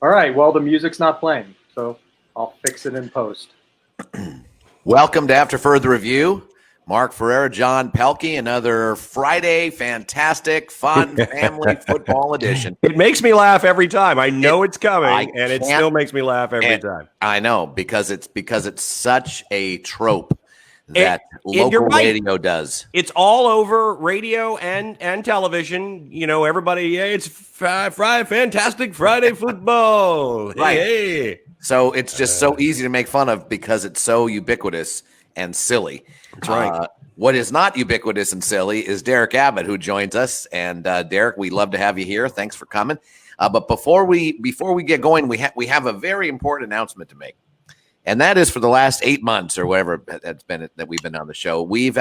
All right. Well, the music's not playing, so I'll fix it in post. Welcome to After Further Review. Mark Ferreira, John Pelkey, another Friday, fantastic, fun family football edition. It makes me laugh every time. I know it's coming, and it still makes me laugh every time. I know, because it's such a trope that local radio does. It's all over radio and television. You know, everybody, it's fantastic Friday football. Right. Hey. So it's just so easy to make fun of because it's so ubiquitous and silly. That's right. What is not ubiquitous and silly is Derik Abbott, who joins us. And Derik, we love to have you here. Thanks for coming. But before we get going, we have a very important announcement to make. And that is, for the last 8 months or whatever that's been that we've been on the show, we've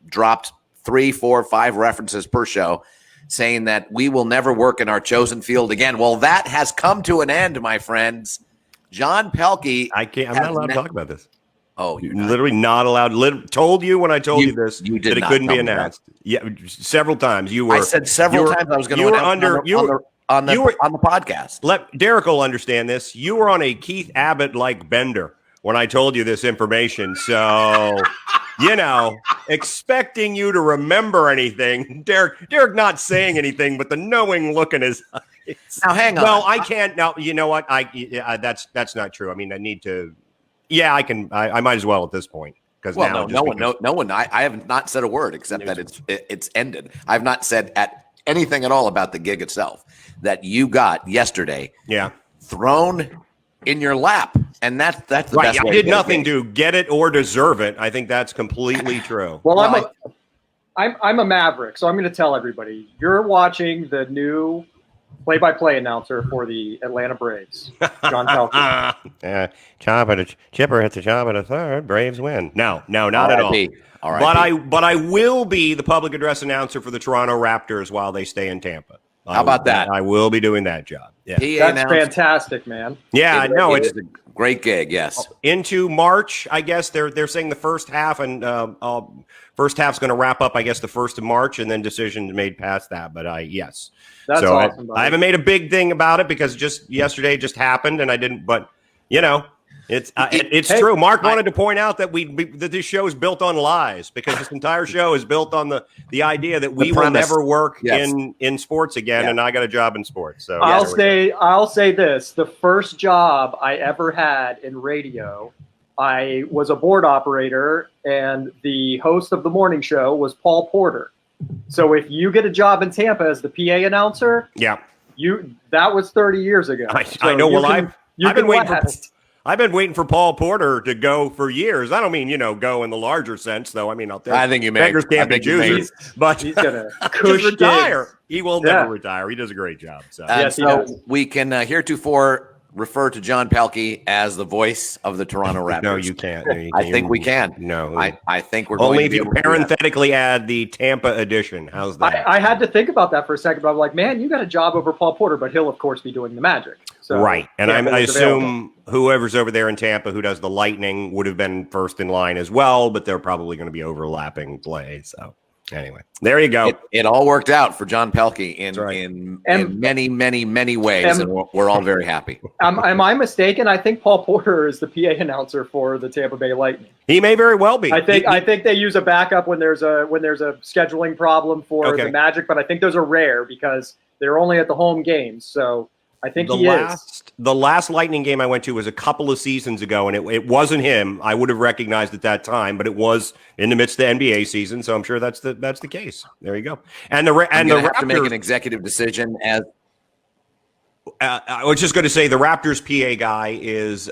dropped 3, 4, 5 references per show saying that we will never work in our chosen field again. Well, that has come to an end, my friends. John Pelkey. I'm not allowed to talk about this. Oh, you're literally not allowed. Told you when I told you this you did that it couldn't be announced. Yeah, several times. I said several times I was going to announce on the podcast. Let Derik will understand this. You were on a Keith Abbott-like bender when I told you this information. So, expecting you to remember anything. Derik not saying anything, but the knowing look in his eyes. Now, hang on. Well, I can't. Now, you know what? That's not true. I mean, I need to. Yeah, I can. I might as well at this point. No one. I have not said a word except that it's ended. I've not said anything at all about the gig itself that you got yesterday. Yeah, thrown in your lap, and that's the right. best way I did nothing to get it or deserve it. I think that's completely true. Well, I'm a Maverick, so I'm going to tell everybody you're watching the new play-by-play announcer for the Atlanta Braves, John Pelkey. Chipper hits a chop at a third. Braves win. No, not at all. But I will be the public address announcer for the Toronto Raptors while they stay in Tampa. How about that? I will be doing that job. Yeah, that's fantastic, man. Yeah, no, it's a great gig. Yes, into March, I guess they're saying the first half, and first half's going to wrap up, I guess, the 1st of March, and then decisions made past that. But yes. That's awesome. I haven't made a big thing about it because just yesterday just happened, and I didn't. But it's true. Mark wanted to point out that that this show is built on lies, because this entire show is built on the idea that we will never work in sports again, and I got a job in sports. So I'll say this: the first job I ever had in radio, I was a board operator, and the host of the morning show was Paul Porter. So if you get a job in Tampa as the PA announcer, that was 30 years ago. I know. Well, I've been waiting for Paul Porter to go for years. I don't mean go in the larger sense, though. I mean, I think you may. Beggars can't be choosers, but he's gonna retire. Gigs. He will never retire. He does a great job. So we can heretofore refer to John Pelkey as the voice of the Toronto Raptors. No, you can't. I think we can. No, I think we're only going to if you parenthetically add the Tampa edition. How's that? I had to think about that for a second, but I'm like, man, you got a job over Paul Porter, but he'll of course be doing the Magic. So, right, and I assume whoever's over there in Tampa who does the Lightning would have been first in line as well, but they're probably going to be overlapping play. So anyway, there you go. It all worked out for John Pelkey in many, many, many ways, and we're all very happy. Am I mistaken? I think Paul Porter is the PA announcer for the Tampa Bay Lightning. He may very well be. I think they use a backup when there's a scheduling problem for the Magic, but I think those are rare because they're only at the home games. So I think the last Lightning game I went to was a couple of seasons ago, and it wasn't him. I would have recognized at that time, but it was in the midst of the NBA season, so I'm sure that's the case. There you go. And the Raptors have to make an executive decision as. I was just going to say the Raptors PA guy is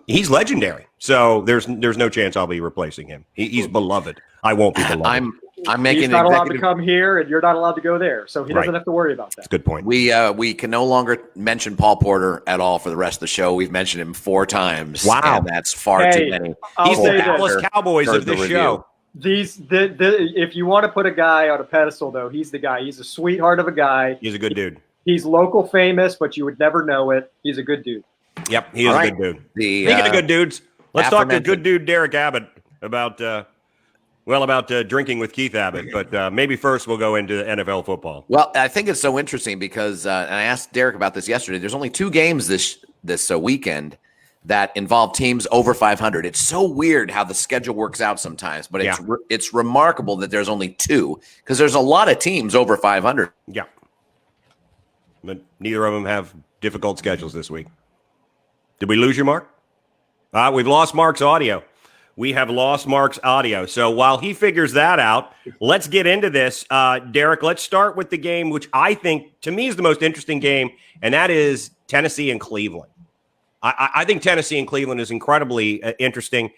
he's legendary, so there's no chance I'll be replacing him. He's beloved. I won't be beloved. I'm making. He's not allowed to come here, and you're not allowed to go there, so he doesn't have to worry about that. That's a good point. We can no longer mention Paul Porter at all for the rest of the show. We've mentioned him 4 times. Wow, and that's far too many. He's the Dallas Cowboys of this show. If you want to put a guy on a pedestal, though, he's the guy. He's a sweetheart of a guy. He's a good dude. He's local famous, but you would never know it. He's a good dude. Yep, he is a good dude. Speaking of good dudes, let's talk to good dude Derik Abbott about Well, about drinking with Keith Abbott, but maybe first we'll go into NFL football. Well, I think it's so interesting because, and I asked Derek about this yesterday. There's only 2 games this weekend that involve teams over 500. It's so weird how the schedule works out sometimes, but it's remarkable that there's only 2 because there's a lot of teams over 500. Yeah, but neither of them have difficult schedules this week. Did we lose you, Mark? We've lost Mark's audio. We have lost Mark's audio. So while he figures that out, let's get into this. Derek, let's start with the game, which I think, to me, is the most interesting game, and that is Tennessee and Cleveland. I think Tennessee and Cleveland is incredibly interesting.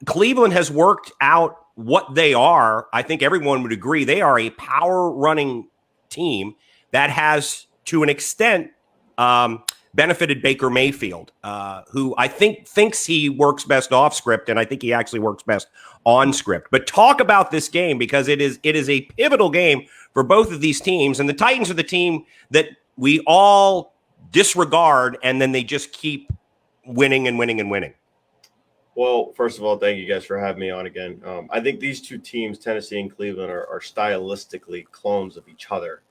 Cleveland has worked out what they are. I think everyone would agree. They are a power-running team that has, to an extent, benefited Baker Mayfield, who I think thinks he works best off script, and I think he actually works best on script. But talk about this game because it is a pivotal game for both of these teams, and the Titans are the team that we all disregard, and then they just keep winning and winning and winning. Well, first of all, thank you guys for having me on again. I think these 2 teams, Tennessee and Cleveland, are stylistically clones of each other.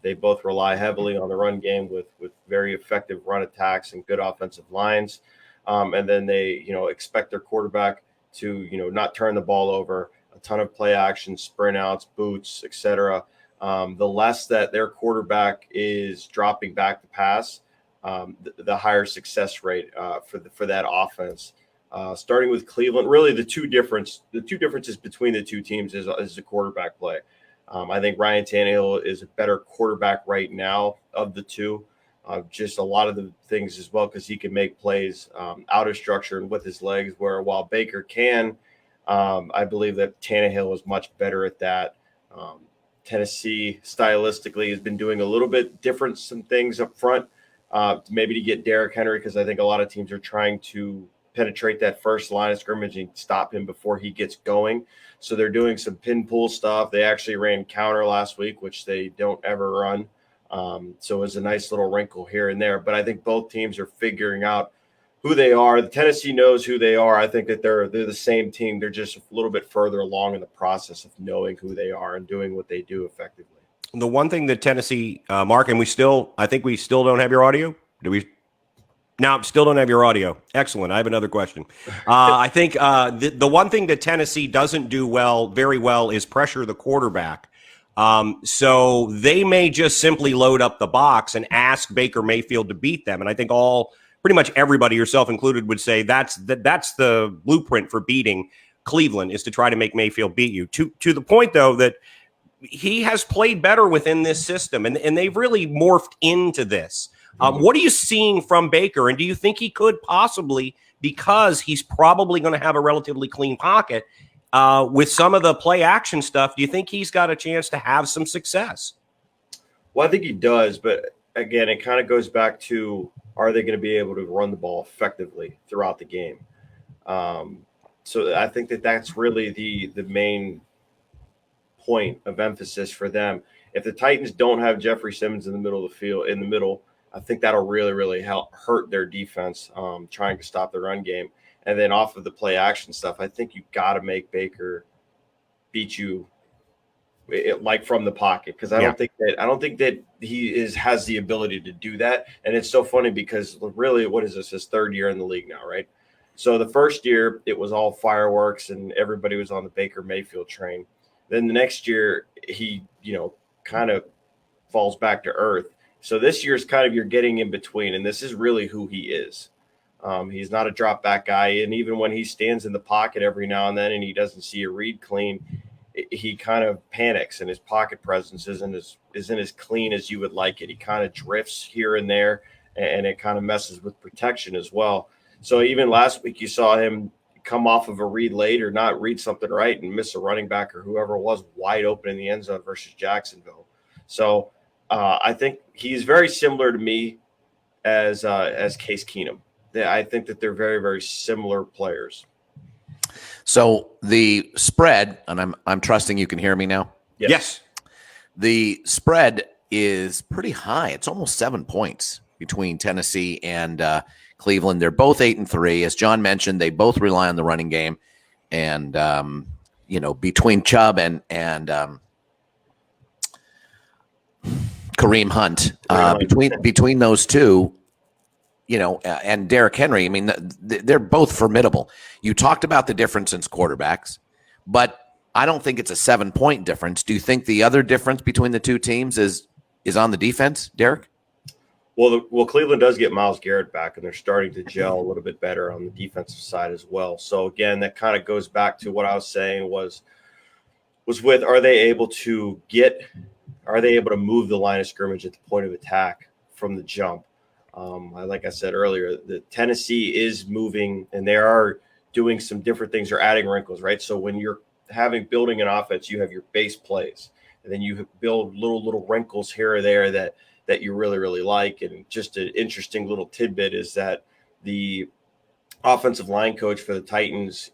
They both rely heavily on the run game with very effective run attacks and good offensive lines. And then they, expect their quarterback to, not turn the ball over, a ton of play action, sprint outs, boots, etc. The less that their quarterback is dropping back to pass, the higher success rate for that offense. Starting with Cleveland, really the two differences between the 2 teams is the quarterback play. I think Ryan Tannehill is a better quarterback right now of the 2. Just a lot of the things as well because he can make plays out of structure and with his legs, where while Baker can, I believe that Tannehill is much better at that. Tennessee stylistically has been doing a little bit different some things up front, maybe to get Derrick Henry, because I think a lot of teams are trying to penetrate that first line of scrimmage and stop him before he gets going. So they're doing some pin pull stuff. They actually ran counter last week, which they don't ever run. So it was a nice little wrinkle here and there. But I think both teams are figuring out who they are. The Tennessee knows who they are. I think that they're the same team. They're just a little bit further along in the process of knowing who they are and doing what they do effectively. The one thing that Tennessee, Mark, and I think we still don't have your audio. Do we? No, still don't have your audio. Excellent. I have another question. I think the one thing that Tennessee doesn't do very well is pressure the quarterback. So they may just simply load up the box and ask Baker Mayfield to beat them. And I think pretty much everybody, yourself included, would say that's the blueprint for beating Cleveland, is to try to make Mayfield beat you. To the point, though, that he has played better within this system, and they've really morphed into this. What are you seeing from Baker, and do you think he could possibly, because he's probably going to have a relatively clean pocket, with some of the play action stuff, do you think he's got a chance to have some success? Well, I think he does, but again, it kind of goes back to, are they going to be able to run the ball effectively throughout the game? So I think that's really the main point of emphasis for them. If the Titans don't have Jeffrey Simmons in the middle of the field, I think that'll really, really hurt their defense trying to stop the run game. And then off of the play action stuff, I think you got to make Baker beat you like from the pocket, because I don't think that he has the ability to do that. And it's so funny because really, what is this? His 3rd year in the league now, right? So the first year it was all fireworks and everybody was on the Baker Mayfield train. Then the next year he, kind of falls back to earth. So this year's kind of you're getting in between, and this is really who he is. He's not a drop back guy, and even when he stands in the pocket every now and then and he doesn't see a read clean, he kind of panics, and his pocket presence isn't as clean as you would like it. He kind of drifts here and there, and it kind of messes with protection as well. So even last week you saw him come off of a read late or not read something right and miss a running back or whoever it was wide open in the end zone versus Jacksonville. So I think he's very similar to me as Case Keenum. I think that they're very, very similar players. So the spread, and I'm trusting you can hear me now. Yes. The spread is pretty high. It's almost 7 points between Tennessee and Cleveland. They're both 8-3. As John mentioned, they both rely on the running game. And, between Chubb and Kareem Hunt, between those two, and Derrick Henry, I mean, they're both formidable. You talked about the difference in quarterbacks, but I don't think it's a 7-point difference. Do you think the other difference between the two teams is on the defense, Derek? Well, Cleveland does get Myles Garrett back, and they're starting to gel a little bit better on the defensive side as well. So again, that kind of goes back to what I was saying was with are they able to move the line of scrimmage at the point of attack from the jump? Like I said earlier, the Tennessee is moving, and they are doing some different things. They're adding wrinkles, right? So when you're building an offense, you have your base plays, and then you build little wrinkles here or there that you really, really like. And just an interesting little tidbit is that the offensive line coach for the Titans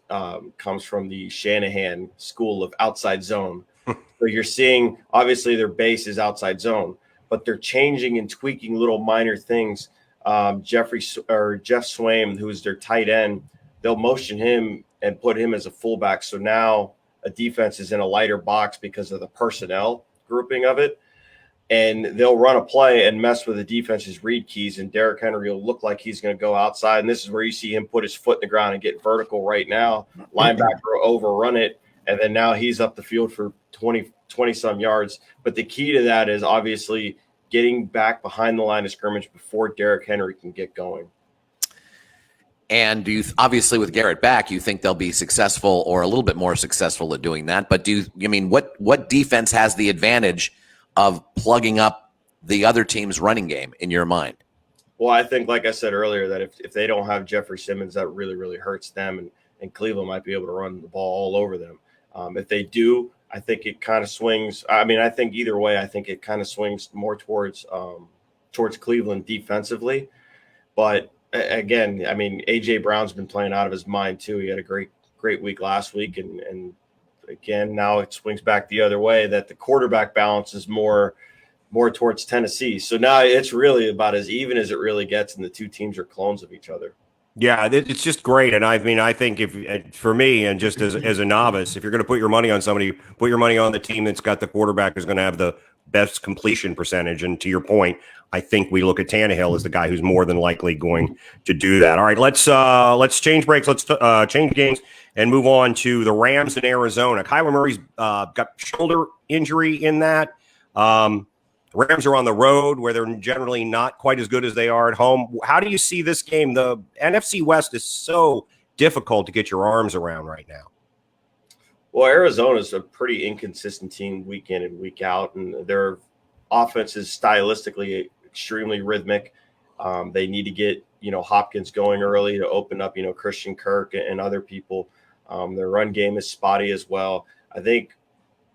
comes from the Shanahan school of outside zone. So you're seeing, obviously, their base is outside zone, but they're changing and tweaking little minor things. Jeff Swaim, who's their tight end, they'll motion him and put him as a fullback. So now a defense is in a lighter box because of the personnel grouping of it. And they'll run a play and mess with the defense's read keys, and Derrick Henry will look like he's going to go outside. And this is where you see him put his foot in the ground and get vertical right now. Linebacker will overrun it, and then now he's up the field for 20-some yards. But the key to that is obviously getting back behind the line of scrimmage before Derrick Henry can get going. And do you obviously with Garrett back, you think they'll be successful or a little bit more successful at doing that? But what defense has the advantage of plugging up the other team's running game in your mind? Well, I think, like I said earlier, that if they don't have Jeffrey Simmons, that really, really hurts them, and Cleveland might be able to run the ball all over them. If they do, I think it kind of swings. I mean, I think either way, I think it kind of swings more towards Cleveland defensively. But again, I mean, A.J. Brown's been playing out of his mind too. He had a great week last week, and again, now it swings back the other way that the quarterback balance is more towards Tennessee. So now it's really about as even as it really gets, and the two teams are clones of each other. Yeah, it's just great. And I mean, I think for me, and just as a novice, if you're going to put your money on somebody, put your money on the team that's got the quarterback who's going to have the best completion percentage. And to your point, I think we look at Tannehill as the guy who's more than likely going to do that. All right, let's change breaks. Let's change games and move on to the Rams in Arizona. Kyler Murray's got shoulder injury in that. Rams are on the road where they're generally not quite as good as they are at home. How do you see this game? The NFC West is so difficult to get your arms around right now. Well, Arizona is a pretty inconsistent team week in and week out, and their offense is stylistically extremely rhythmic. They need to get, Hopkins going early to open up, Christian Kirk and other people. Their run game is spotty as well. I think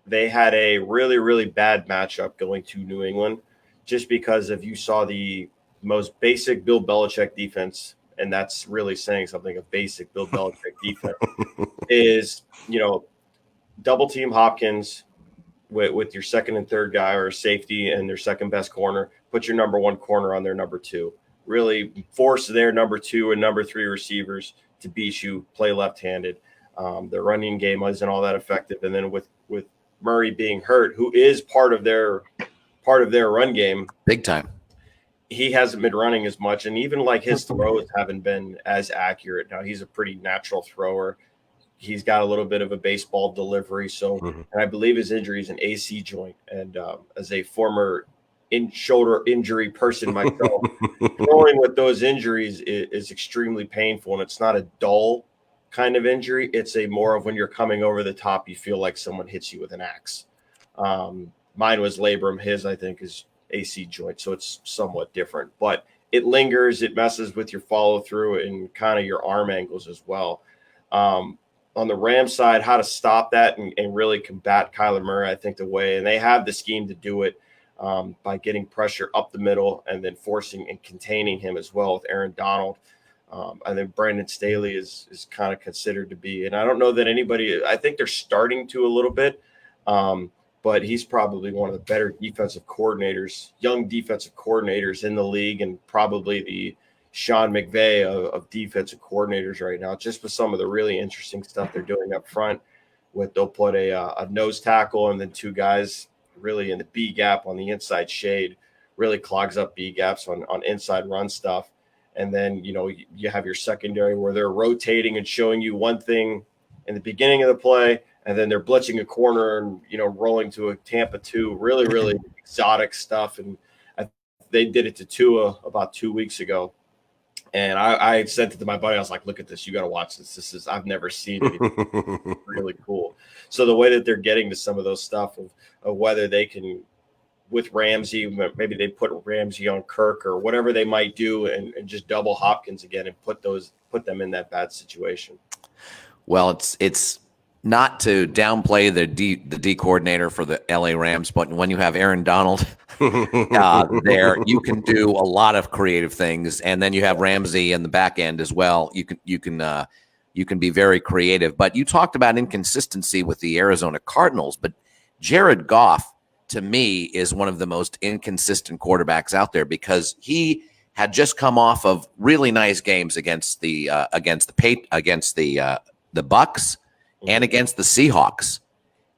they had a really, really bad matchup going to New England just because if you saw the most basic Bill Belichick defense, and that's really saying something, a basic Bill Belichick defense is, double team Hopkins with your second and third guy or safety and their second best corner, put your number one corner on their number two. Really force their number two and number three receivers to beat you, play left-handed. Their running game isn't all that effective. And then with Murray being hurt, who is part of their run game, big time, he hasn't been running as much. And even like his throws haven't been as accurate. Now he's a pretty natural thrower. He's got a little bit of a baseball delivery. So, and I believe his injury is an AC joint. And as a former shoulder injury person myself, throwing with those injuries is extremely painful. And it's not a dull kind of injury. It's a more of when you're coming over the top, you feel like someone hits you with an axe. Mine was labrum. His, I think, is AC joint. So it's somewhat different. But it lingers. It messes with your follow through and kind of your arm angles as well. On the Rams side, how to stop that and really combat Kyler Murray, I think the way, and they have the scheme to do it by getting pressure up the middle and then forcing and containing him as well with Aaron Donald. I think Brandon Staley is kind of considered to be, and I don't know that anybody, I think they're starting to a little bit, but he's probably one of the better defensive coordinators, young defensive coordinators in the league, and probably the Sean McVay of defensive coordinators right now, just with some of the really interesting stuff they're doing up front. they'll put a nose tackle and then two guys really in the B gap on the inside shade, really clogs up B gaps on inside run stuff. And then, you have your secondary where they're rotating and showing you one thing in the beginning of the play, and then they're blitzing a corner and, rolling to a Tampa 2, really, really exotic stuff. And they did it to Tua about 2 weeks ago. And I sent it to my buddy. I was like, look at this. You got to watch this. I've never seen anything really cool. So the way that they're getting to some of those stuff of whether they can, with Ramsey, maybe they put Ramsey on Kirk or whatever they might do and just double Hopkins again and put them in that bad situation. Well, it's not to downplay the D coordinator for the LA Rams, but when you have Aaron Donald there, you can do a lot of creative things, and then you have Ramsey in the back end as well. You can be very creative. But you talked about inconsistency with the Arizona Cardinals, but Jared Goff, to me, is one of the most inconsistent quarterbacks out there because he had just come off of really nice games against the Bucks and against the Seahawks,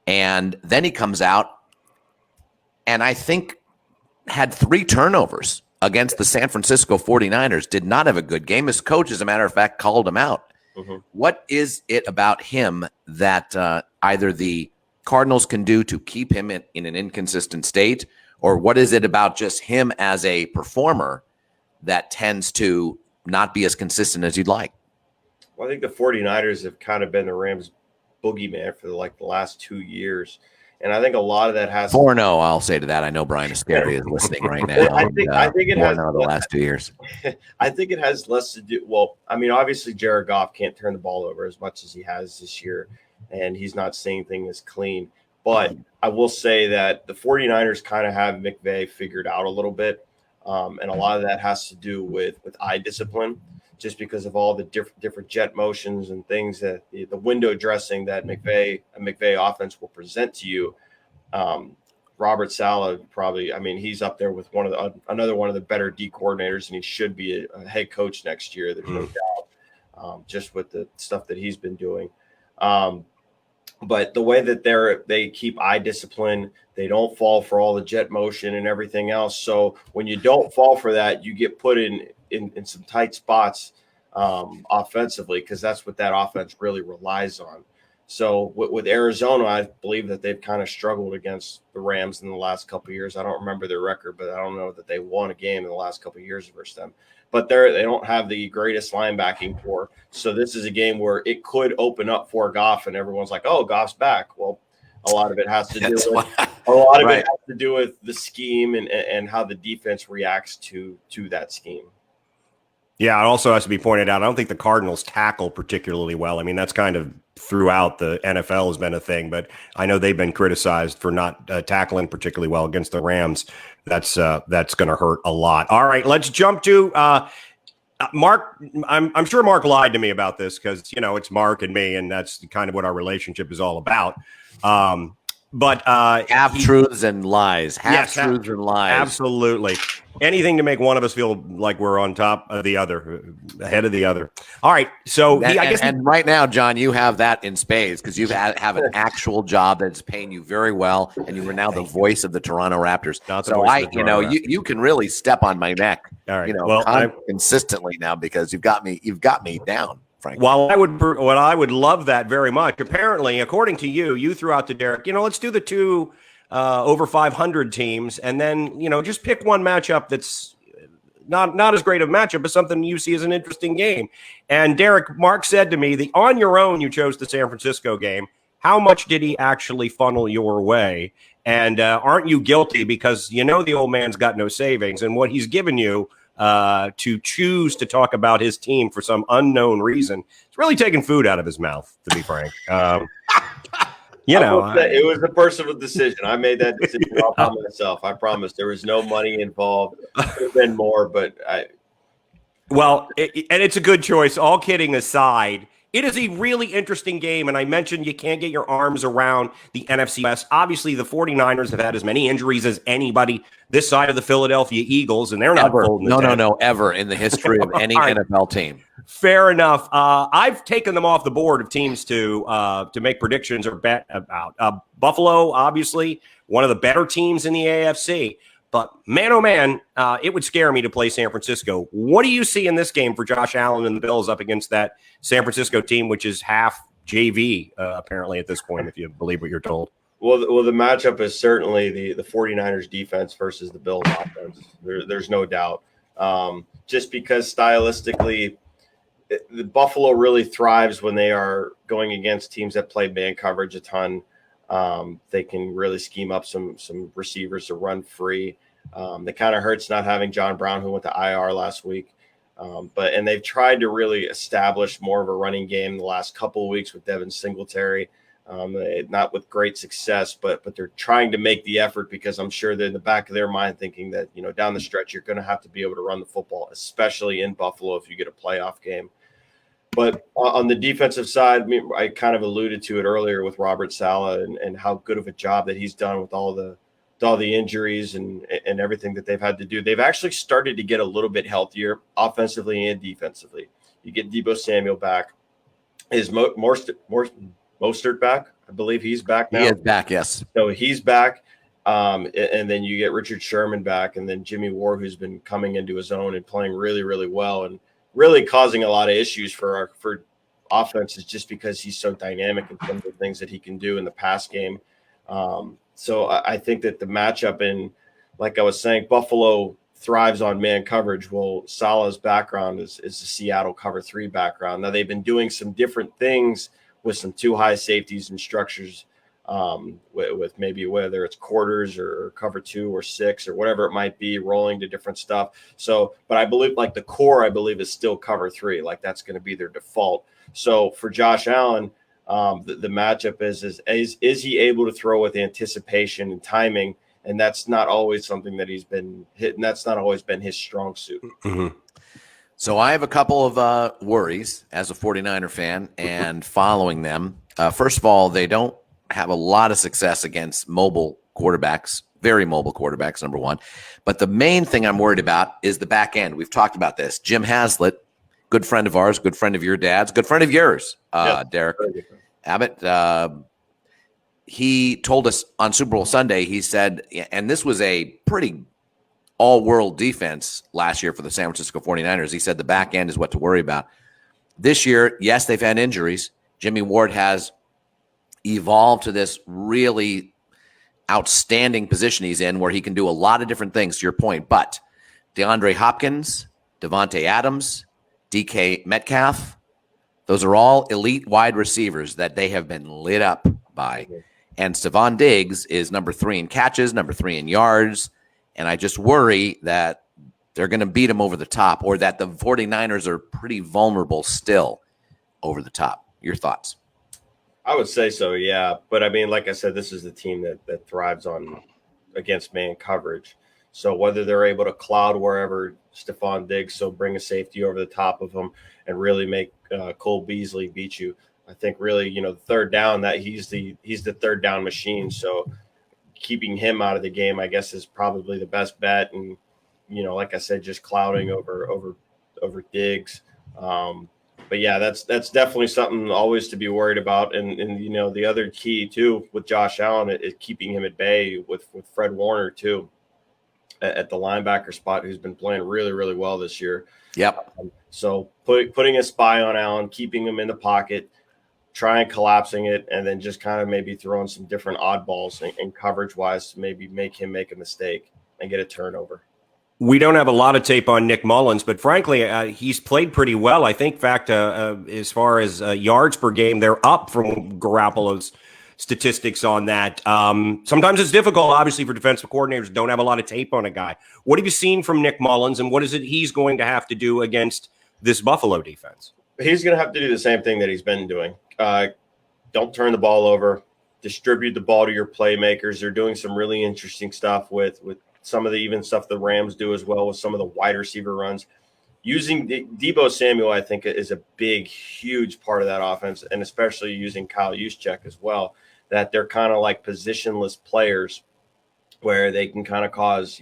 and then he comes out and I think had 3 turnovers against the San Francisco 49ers. Did not have a good game. His coach, as a matter of fact, called him out. Mm-hmm. What is it about him that either the Cardinals can do to keep him in an inconsistent state, or what is it about just him as a performer that tends to not be as consistent as you'd like? Well, I think the 49ers have kind of been the Rams' boogeyman for the last 2 years. And I think a lot of that has 4-0. I'll say to that. I know Brian Ascari is listening right now. I think it has the last 2 years. I think it has less to do. Well, I mean, obviously Jared Goff can't turn the ball over as much as he has this year, and he's not seeing things clean. But I will say that the 49ers kind of have McVay figured out a little bit, and a lot of that has to do with eye discipline, just because of all the different jet motions and things that the window dressing that McVay offense will present to you. Robert Saleh probably, I mean, he's up there with another one of the better D coordinators, and he should be a head coach next year. There's no doubt, just with the stuff that he's been doing. But the way that they keep eye discipline, they don't fall for all the jet motion and everything else. So when you don't fall for that, you get put in some tight spots offensively, because that's what that offense really relies on. So with Arizona, I believe that they've kind of struggled against the Rams in the last couple of years. I don't remember their record, but I don't know that they won a game in the last couple of years versus them. But they don't have the greatest linebacking core. So this is a game where it could open up for Goff, and everyone's like, "Oh, Goff's back." Well, a lot of it has to do it has to do with the scheme and how the defense reacts to that scheme. Yeah, it also has to be pointed out, I don't think the Cardinals tackle particularly well. I mean, that's kind of throughout the NFL has been a thing, but I know they've been criticized for not tackling particularly well against the Rams. That's going to hurt a lot. All right, let's jump to Mark. I'm sure Mark lied to me about this because, it's Mark and me, and that's kind of what our relationship is all about. But half truths and lies. Half truths and lies. Absolutely. Anything to make one of us feel like we're on top of the other, ahead of the other. All right. So and right now, John, you have that in spades because you have an actual job that's paying you very well, and you are now the voice of the Toronto Raptors. You can really step on my neck. All right. Consistently now because you've got me down. Frankly. While I would love that very much. Apparently, according to you threw out to Derik, let's do the 2 over 500 teams, and then just pick one matchup that's not as great of a matchup, but something you see as an interesting game. And Derik, Mark said to me, on your own you chose the San Francisco game. How much did he actually funnel your way? And aren't you guilty because the old man's got no savings, and what he's given you to choose to talk about his team for some unknown reason, it's really taking food out of his mouth, to be frank. It was a personal decision. I made that decision all by myself. I promise. There was no money involved. Could have been more, but and it's a good choice. All kidding aside, it is a really interesting game, and I mentioned you can't get your arms around the NFC West. Obviously, the 49ers have had as many injuries as anybody this side of the Philadelphia Eagles, and they're not ever in the history of any NFL team. Fair enough. I've taken them off the board of teams to make predictions or bet about. Buffalo, obviously, one of the better teams in the AFC. But man, oh man, it would scare me to play San Francisco. What do you see in this game for Josh Allen and the Bills up against that San Francisco team, which is half JV, apparently at this point, if you believe what you're told? Well, the matchup is certainly the 49ers defense versus the Bills offense. There's no doubt. Just because stylistically, the Buffalo really thrives when they are going against teams that play man coverage a ton. They can really scheme up some receivers to run free. It kind of hurts not having John Brown, who went to IR last week. But they've tried to really establish more of a running game in the last couple of weeks with Devin Singletary. Not with great success, but they're trying to make the effort, because I'm sure they're in the back of their mind thinking that, down the stretch, you're going to have to be able to run the football, especially in Buffalo if you get a playoff game. But on the defensive side, I kind of alluded to it earlier with Robert Saleh and how good of a job that he's done with all the injuries and everything that they've had to do. They've actually started to get a little bit healthier offensively and defensively. You get Deebo Samuel back. Is Mostert back? I believe he's back now. He is back, yes. So he's back. And then you get Richard Sherman back, and then Jimmy Ward, who's been coming into his own and playing really, really well, and really causing a lot of issues for offenses just because he's so dynamic in some of the things that he can do in the pass game. So I think that the matchup like I was saying, Buffalo thrives on man coverage. Well, Salah's background is the Seattle cover 3 background. Now they've been doing some different things with some 2 high safeties and structures, with maybe whether it's quarters or cover 2 or 6 or whatever it might be, rolling to different stuff. So, but I believe the core, is still cover 3. Like that's going to be their default. So for Josh Allen, the matchup is he able to throw with anticipation and timing? And that's not always something that he's been hit, and that's not always been his strong suit. Mm-hmm. So I have a couple of worries as a 49er fan and following them. First of all, they don't have a lot of success against mobile quarterbacks, very mobile quarterbacks, number one. But the main thing I'm worried about is the back end. We've talked about this. Jim Haslett, good friend of ours, good friend of your dad's, good friend of yours, Derik Abbott. He told us on Super Bowl Sunday, he said, and this was a pretty all-world defense last year for the San Francisco 49ers. He said the back end is what to worry about. This year, yes, they've had injuries. Jimmy Ward has evolved to this really outstanding position he's in where he can do a lot of different things, to your point. But DeAndre Hopkins, Devontae Adams, DK Metcalf, those are all elite wide receivers that they have been lit up by. And Stephon Diggs is number 3 in catches, number 3 in yards. And I just worry that they're going to beat him over the top, or that the 49ers are pretty vulnerable still over the top. Your thoughts? I would say so, yeah. But like I said, this is the team that thrives against man coverage. So whether they're able to cloud wherever Stephon Diggs, so bring a safety over the top of him and really make Cole Beasley beat you. I think really, third down, that he's the third down machine. So keeping him out of the game, I guess, is probably the best bet. And, like I said, just clouding over Diggs. But yeah, that's definitely something always to be worried about. And the other key too with Josh Allen is keeping him at bay with Fred Warner too at the linebacker spot, who's been playing really, really well this year. Yep. So putting a spy on Allen, keeping him in the pocket, trying collapsing it, and then just kind of maybe throwing some different oddballs in coverage wise to maybe make him make a mistake and get a turnover. We don't have a lot of tape on Nick Mullins, but frankly, he's played pretty well. I think, in fact, as far as yards per game, they're up from Garoppolo's statistics on that. Sometimes it's difficult, obviously, for defensive coordinators who don't have a lot of tape on a guy. What have you seen from Nick Mullins, and what is it he's going to have to do against this Buffalo defense? He's going to have to do the same thing that he's been doing. Don't turn the ball over. Distribute the ball to your playmakers. They're doing some really interesting stuff with some of the even stuff the Rams do as well with some of the wide receiver runs. Using Deebo Samuel, I think, is a big, huge part of that offense, and especially using Kyle Juszczyk as well, that they're kind of like positionless players where they can kind of cause,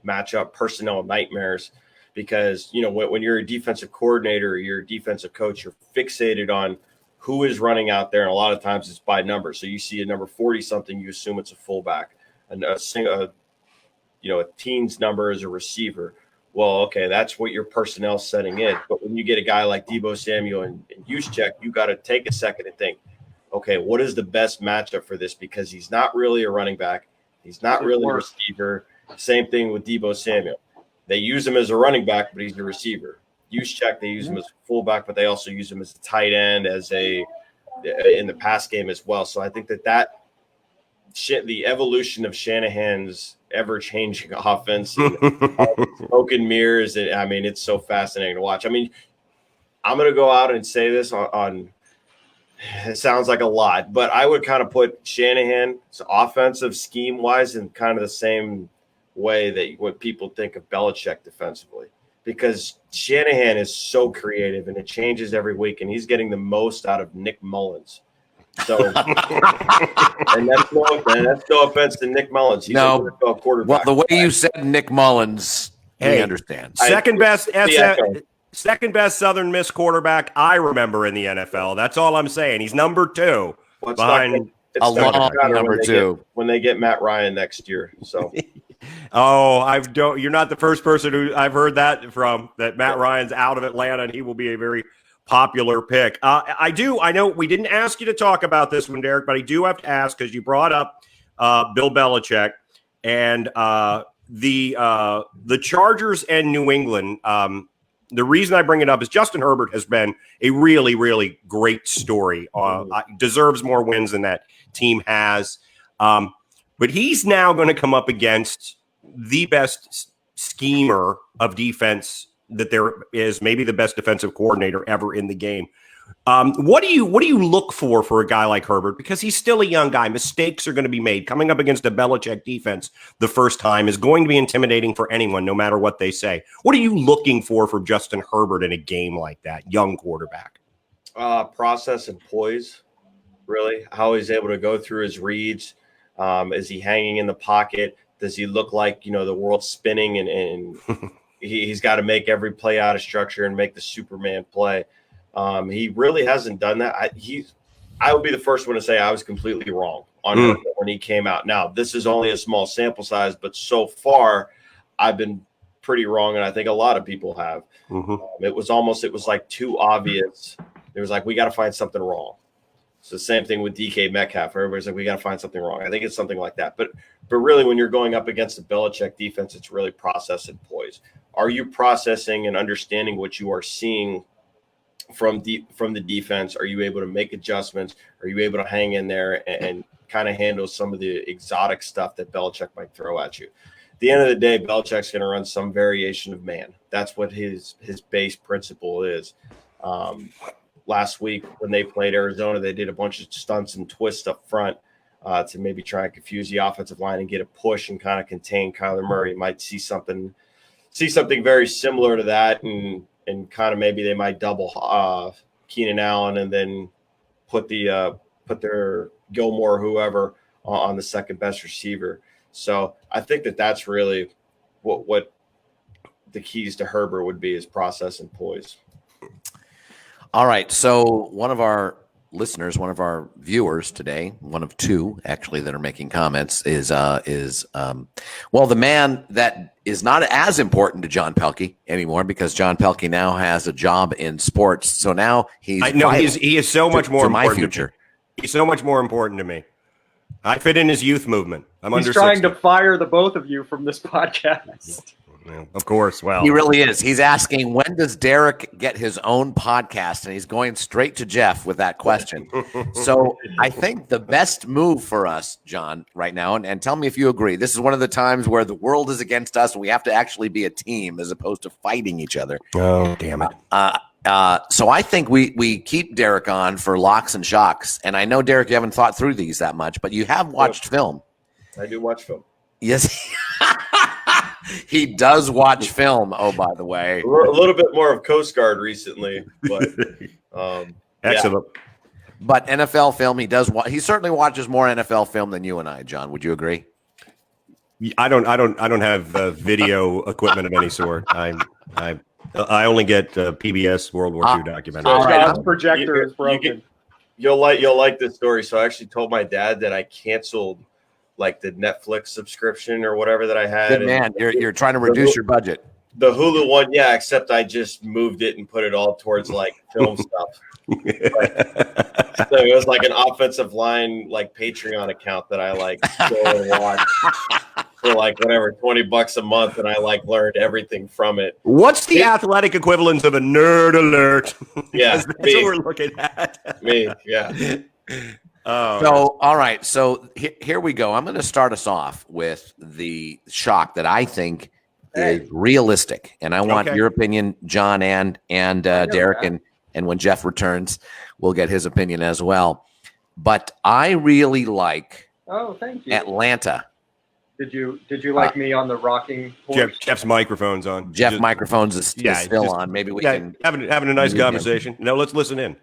matchup personnel nightmares because, when you're a defensive coordinator or you're a defensive coach, you're fixated on who is running out there. And a lot of times it's by number. So you see a number 40 something, you assume it's a fullback, and a teen's number is a receiver. Well, okay, that's what your personnel setting in. But when you get a guy like Deebo Samuel and Juszczyk, you got to take a second and think, okay, what is the best matchup for this? Because he's not really a running back. He's not really a receiver. Same thing with Deebo Samuel. They use him as a running back, but he's a receiver. Juszczyk, they use him as a fullback, but they also use him as a tight end, in the pass game as well. So I think that the evolution of Shanahan's ever-changing offense, and smoke and mirrors, and I mean, it's so fascinating to watch. I mean, I'm going to go out and say this on it sounds like a lot, but I would kind of put Shanahan's offensive scheme-wise in kind of the same way that what people think of Belichick defensively, because Shanahan is so creative and it changes every week, and he's getting the most out of Nick Mullins. So, and that's no offense to Nick Mullins. He's a quarterback. Well, the way you said Nick Mullins, we understand. Second best Southern Miss quarterback I remember in the NFL. That's all I'm saying. He's number 2 behind a long number 2 when they get Matt Ryan next year. So, you're not the first person who I've heard that from. That Matt Ryan's out of Atlanta and he will be a very popular pick. I know we didn't ask you to talk about this one, Derik, but I do have to ask because you brought up Bill Belichick and the Chargers and New England. The reason I bring it up is Justin Herbert has been a really, really great story. Deserves more wins than that team has. But he's now going to come up against the best schemer of defense that there is, maybe the best defensive coordinator ever in the game. What do you look for a guy like Herbert? Because he's still a young guy. Mistakes are going to be made. Coming up against a Belichick defense the first time is going to be intimidating for anyone, no matter what they say. What are you looking for Justin Herbert in a game like that, young quarterback? Process and poise, really. How he's able to go through his reads. Is he hanging in the pocket? Does he look like, the world's spinning and he's got to make every play out of structure and make the Superman play? He really hasn't done that. I would be the first one to say I was completely wrong on Herbert when he came out. Now, this is only a small sample size, but so far I've been pretty wrong, and I think a lot of people have. It was like too obvious. It was like, we got to find something wrong. It's the same thing with DK Metcalf. Everybody's like, we got to find something wrong. I think it's something like that. But really, when you're going up against the Belichick defense, it's really process and poise. Are you processing and understanding what you are seeing from the defense? Are you able to make adjustments? Are you able to hang in there and kind of handle some of the exotic stuff that Belichick might throw at you? At the end of the day, Belichick's going to run some variation of man. That's what his base principle is. Last week when they played Arizona, they did a bunch of stunts and twists up front to maybe try and confuse the offensive line and get a push and kind of contain Kyler Murray. You might see something very similar to that, and kind of maybe they might double Keenan Allen and then put their Gilmore, whoever, on the second best receiver. So I think that's really what the keys to Herbert would be, is process and poise. All right. So one of our listeners, one of our viewers today, one of two actually that are making comments is the man that is not as important to John Pelkey anymore, because John Pelkey now has a job in sports. So now he is so much more important my future. He's so much more important to me. I fit in his youth movement. He's trying to fire the both of you from this podcast. Of course. Well, he really is. He's asking, when does Derik get his own podcast? And he's going straight to Jeff with that question. So I think the best move for us, John, right now, and tell me if you agree, this is one of the times where the world is against us and we have to actually be a team as opposed to fighting each other. Oh, damn it. So I think we keep Derik on for locks and shocks. And I know, Derik, you haven't thought through these that much, but you have watched film. I do watch film. Yes. He does watch film. Oh, by the way, a little bit more of Coast Guard recently, but excellent. Yeah. But NFL film, he does. He certainly watches more NFL film than you and I, John. Would you agree? I don't have video equipment of any sort. I only get PBS World War II documentaries. So All right. John's projector is broken. You'll like this story. So I actually told my dad that I canceled like the Netflix subscription or whatever that I had. Good man. You're trying to reduce your budget. The Hulu one, yeah, except I just moved it and put it all towards like film stuff. So it was like an offensive line like Patreon account that I like go and watch for like whatever $20 a month, and I like learned everything from it. What's the athletic equivalent of a nerd alert? Yeah, that's what we're looking at. Me, yeah. So, all right. So here we go. I'm going to start us off with the shock that I think is realistic, and I want your opinion, John, and Derik, and when Jeff returns, we'll get his opinion as well. But I really like thank you. Atlanta. Did you like me on the rocking horse? Jeff's microphone's on. Microphones is still on. Maybe we can having a nice conversation. No, let's listen in.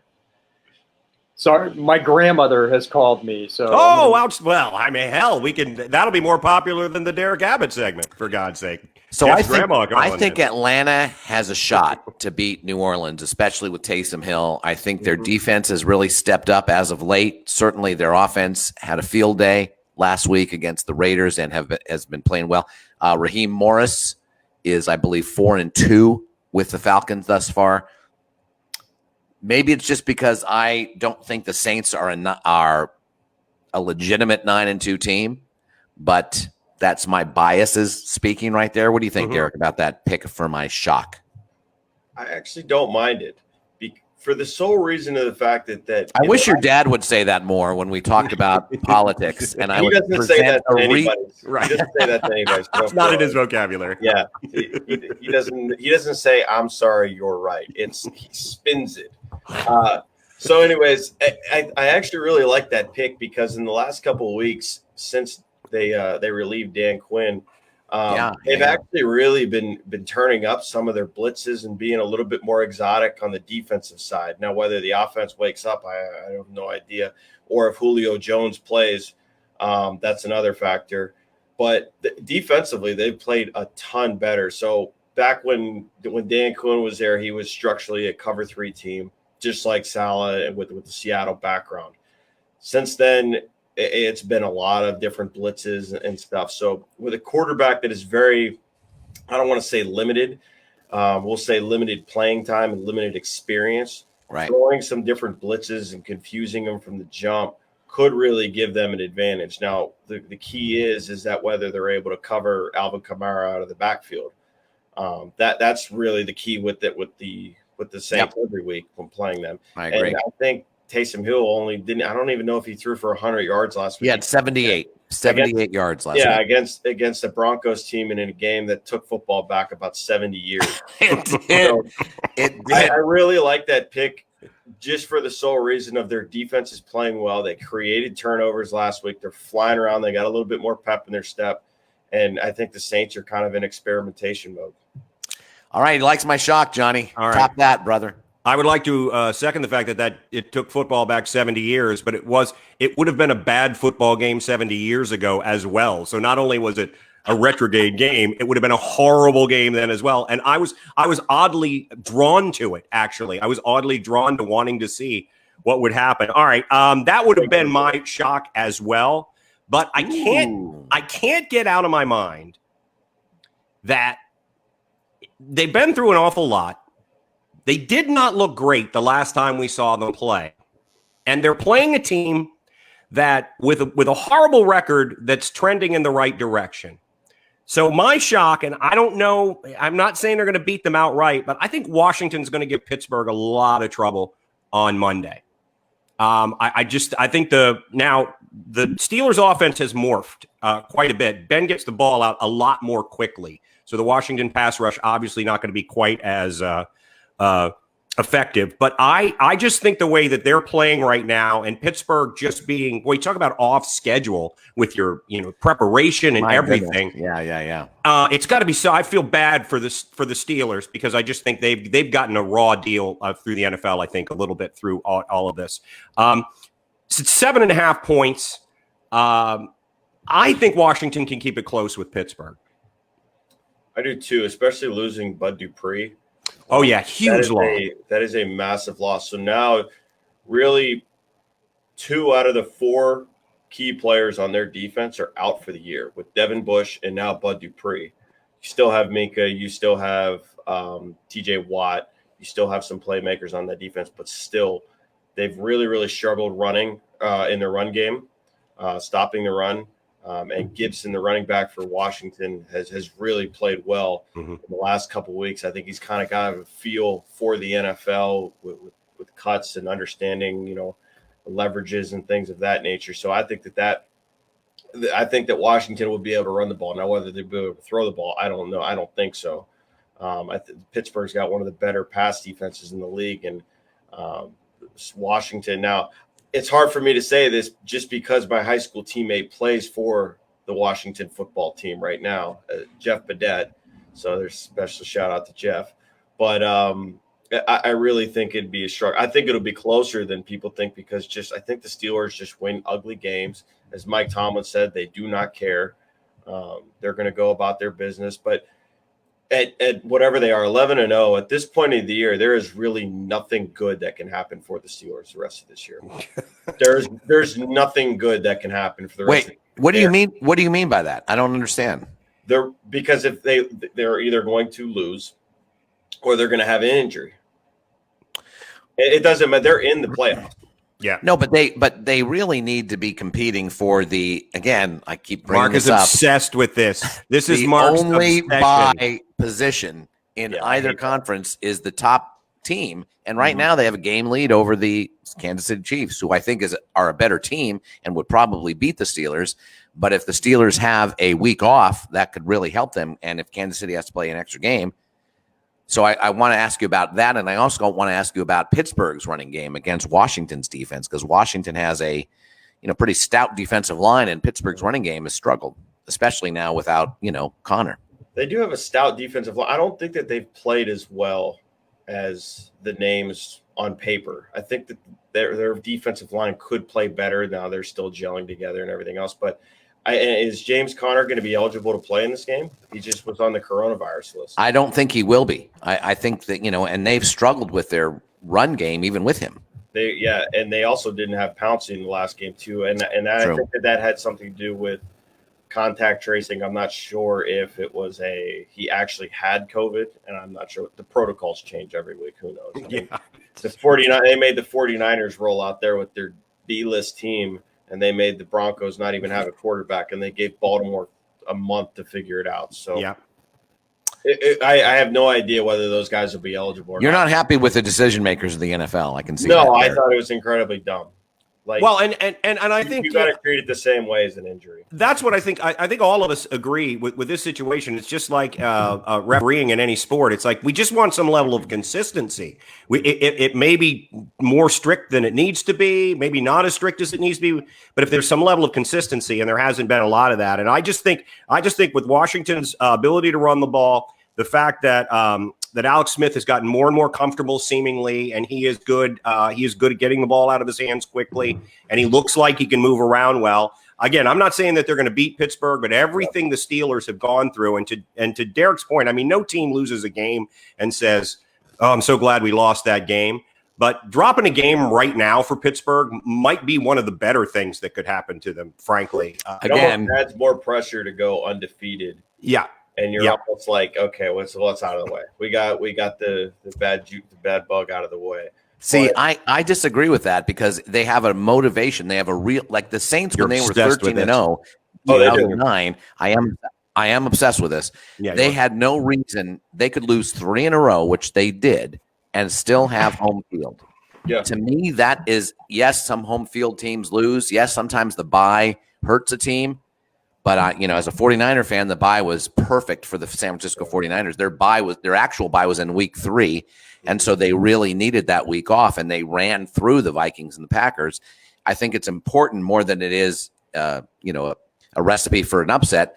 Sorry, my grandmother has called me. So well, I mean, hell, that'll be more popular than the Derik Abbott segment, for God's sake. So Jeff's I think Atlanta has a shot to beat New Orleans, especially with Taysom Hill. I think their defense has really stepped up as of late. Certainly their offense had a field day last week against the Raiders and has been playing well. Raheem Morris is, I believe, 4-2 with the Falcons thus far. Maybe it's just because I don't think the Saints are a legitimate 9-2 team, but that's my biases speaking right there. What do you think, Derik, about that pick for my shock? I actually don't mind it for the sole reason of the fact that I wish your dad would say that more when we talked about politics, and I would doesn't say that to anybody. Right. He doesn't say that to anybody. It's not in his vocabulary. Yeah, he doesn't say I'm sorry, you're right. He spins it. So, anyways, I actually really like that pick because in the last couple of weeks since they relieved Dan Quinn, they've actually really been turning up some of their blitzes and being a little bit more exotic on the defensive side. Now, whether the offense wakes up, I have no idea, or if Julio Jones plays, that's another factor. But defensively, they've played a ton better. So back when Dan Quinn was there, he was structurally a cover 3 team, just like Saleh with the Seattle background. Since then, it's been a lot of different blitzes and stuff. So with a quarterback that is very, I don't want to say limited, we'll say limited playing time and limited experience, throwing some different blitzes and confusing them from the jump could really give them an advantage. Now, the key is that whether they're able to cover Alvin Kamara out of the backfield. That's really the key with the Saints every week when playing them. I agree. And I think Taysom Hill only didn't. I don't even know if he threw for 100 yards last week. He had 78 yards last week. Yeah, against the Broncos team and in a game that took football back about 70 years. It did. I really like that pick just for the sole reason of their defense is playing well. They created turnovers last week. They're flying around. They got a little bit more pep in their step. And I think the Saints are kind of in experimentation mode. All right. He likes my shock, Johnny. All right. Top that, brother. I would like to second the fact that it took football back 70 years, but it would have been a bad football game 70 years ago as well. So not only was it a retrograde game, it would have been a horrible game then as well. And I was oddly drawn to it, actually. I was oddly drawn to wanting to see what would happen. All right. That would have been my shock as well. But I can't get out of my mind that they've been through an awful lot. They did not look great the last time we saw them play. And they're playing a team that with a horrible record that's trending in the right direction. So my shock, and I don't know, I'm not saying they're going to beat them outright, but I think Washington's going to give Pittsburgh a lot of trouble on Monday. I think the Steelers' offense has morphed quite a bit. Ben gets the ball out a lot more quickly. So the Washington pass rush obviously not going to be quite as effective. But I just think the way that they're playing right now and Pittsburgh just being, you talk about off schedule with your preparation and everything. Yeah. It's got to be so. I feel bad for the Steelers because I just think they've gotten a raw deal through the NFL. I think a little bit through all of this. So it's 7.5 points. I think Washington can keep it close with Pittsburgh. I do too, especially losing Bud Dupree. Oh yeah, huge loss. That is a massive loss. So now, really, 2 out of the 4 key players on their defense are out for the year, with Devin Bush and now Bud Dupree. You still have Minka, you still have T.J. Watt, you still have some playmakers on that defense, but still, they've really, really struggled running in the run game, stopping the run. And Gibson, the running back for Washington, has really played well in the last couple of weeks. I think he's kind of got a feel for the NFL with cuts and understanding, leverages and things of that nature. So I think that Washington will be able to run the ball. Now, whether they'll be able to throw the ball, I don't know. I don't think so. Pittsburgh's got one of the better pass defenses in the league, and Washington now. It's hard for me to say this just because my high school teammate plays for the Washington football team right now, Jeff Badette. So there's a special shout out to Jeff. But I really think it'd be a struggle. I think it'll be closer than people think because I think the Steelers just win ugly games. As Mike Tomlin said, they do not care. They're going to go about their business. But at whatever they are, 11-0, at this point of the year, there is really nothing good that can happen for the Steelers the rest of this year. There's nothing good that can happen for the rest of the year. What do you mean? What do you mean by that? I don't understand. Because if they're either going to lose or they're going to have an injury. It doesn't matter. They're in the playoffs. Yeah. No, but they really need to be competing for again, I keep bringing Mark this is up. obsessed with this. This is the Mark's only obsession. bye position in either conference is the top team. And right now they have a game lead over the Kansas City Chiefs, who I think are a better team and would probably beat the Steelers. But if the Steelers have a week off, that could really help them. And if Kansas City has to play an extra game. So I want to ask you about that. And I also want to ask you about Pittsburgh's running game against Washington's defense, because Washington has a pretty stout defensive line, and Pittsburgh's running game has struggled, especially now without, Connor. They do have a stout defensive line. I don't think that they've played as well as the names on paper. I think that their defensive line could play better. Now they're still gelling together and everything else. But is James Conner going to be eligible to play in this game? He just was on the coronavirus list. I don't think he will be. I think that, and they've struggled with their run game even with him. And they also didn't have Pouncey in the last game too. And I think that had something to do with contact tracing. I'm not sure if it was he actually had COVID, and I'm not sure. The protocols change every week. Who knows? They made the 49ers roll out there with their B-list team, and they made the Broncos not even have a quarterback, and they gave Baltimore a month to figure it out. So I have no idea whether those guys will be eligible or You're not happy with the decision makers of the NFL. I can see No, I thought it was incredibly dumb. And I think you got to treat it the same way as an injury. That's what I think. I think all of us agree with this situation. It's just like refereeing in any sport. It's like we just want some level of consistency. It may be more strict than it needs to be, maybe not as strict as it needs to be. But if there's some level of consistency, and there hasn't been a lot of that, and I just think with Washington's ability to run the ball, the fact that that Alex Smith has gotten more and more comfortable seemingly, and he is good. He is good at getting the ball out of his hands quickly, and he looks like he can move around well. Again, I'm not saying that they're going to beat Pittsburgh, but everything the Steelers have gone through, and to Derek's point, I mean, no team loses a game and says, "Oh, I'm so glad we lost that game." But dropping a game right now for Pittsburgh might be one of the better things that could happen to them, frankly. Again, it adds more pressure to go undefeated. Yeah. And you're almost like, okay, what's out of the way? We got the bad bug out of the way. See, I disagree with that because they have a motivation. They have a real, like the Saints when they were 13-0, 2009. I am obsessed with this. Yeah, they had no reason they could lose 3 in a row, which they did, and still have home field. Yeah. To me, that is yes. Some home field teams lose. Yes, sometimes the bye hurts a team. But, as a 49er fan, the bye was perfect for the San Francisco 49ers. Their actual bye was in week 3. And so they really needed that week off, and they ran through the Vikings and the Packers. I think it's important more than it is, a recipe for an upset.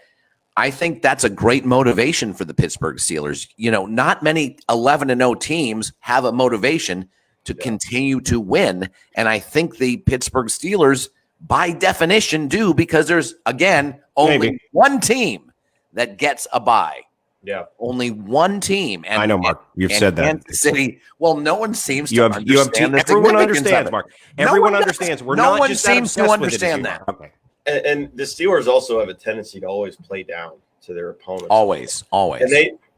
I think that's a great motivation for the Pittsburgh Steelers. Not many 11-0 teams have a motivation to continue to win. And I think the Pittsburgh Steelers, by definition, do, because there's, again, only one team that gets a bye. Yeah. Only one team. And I know, Mark. You've and said that. Kansas City. Well, no one seems to You have understand the everyone significance understands, of it. Mark. No Everyone one does. understands. We're No not one just that seems to obsessed with it as understand you that. are. Okay. And the Steelers also have a tendency to always play down to their opponents. Always.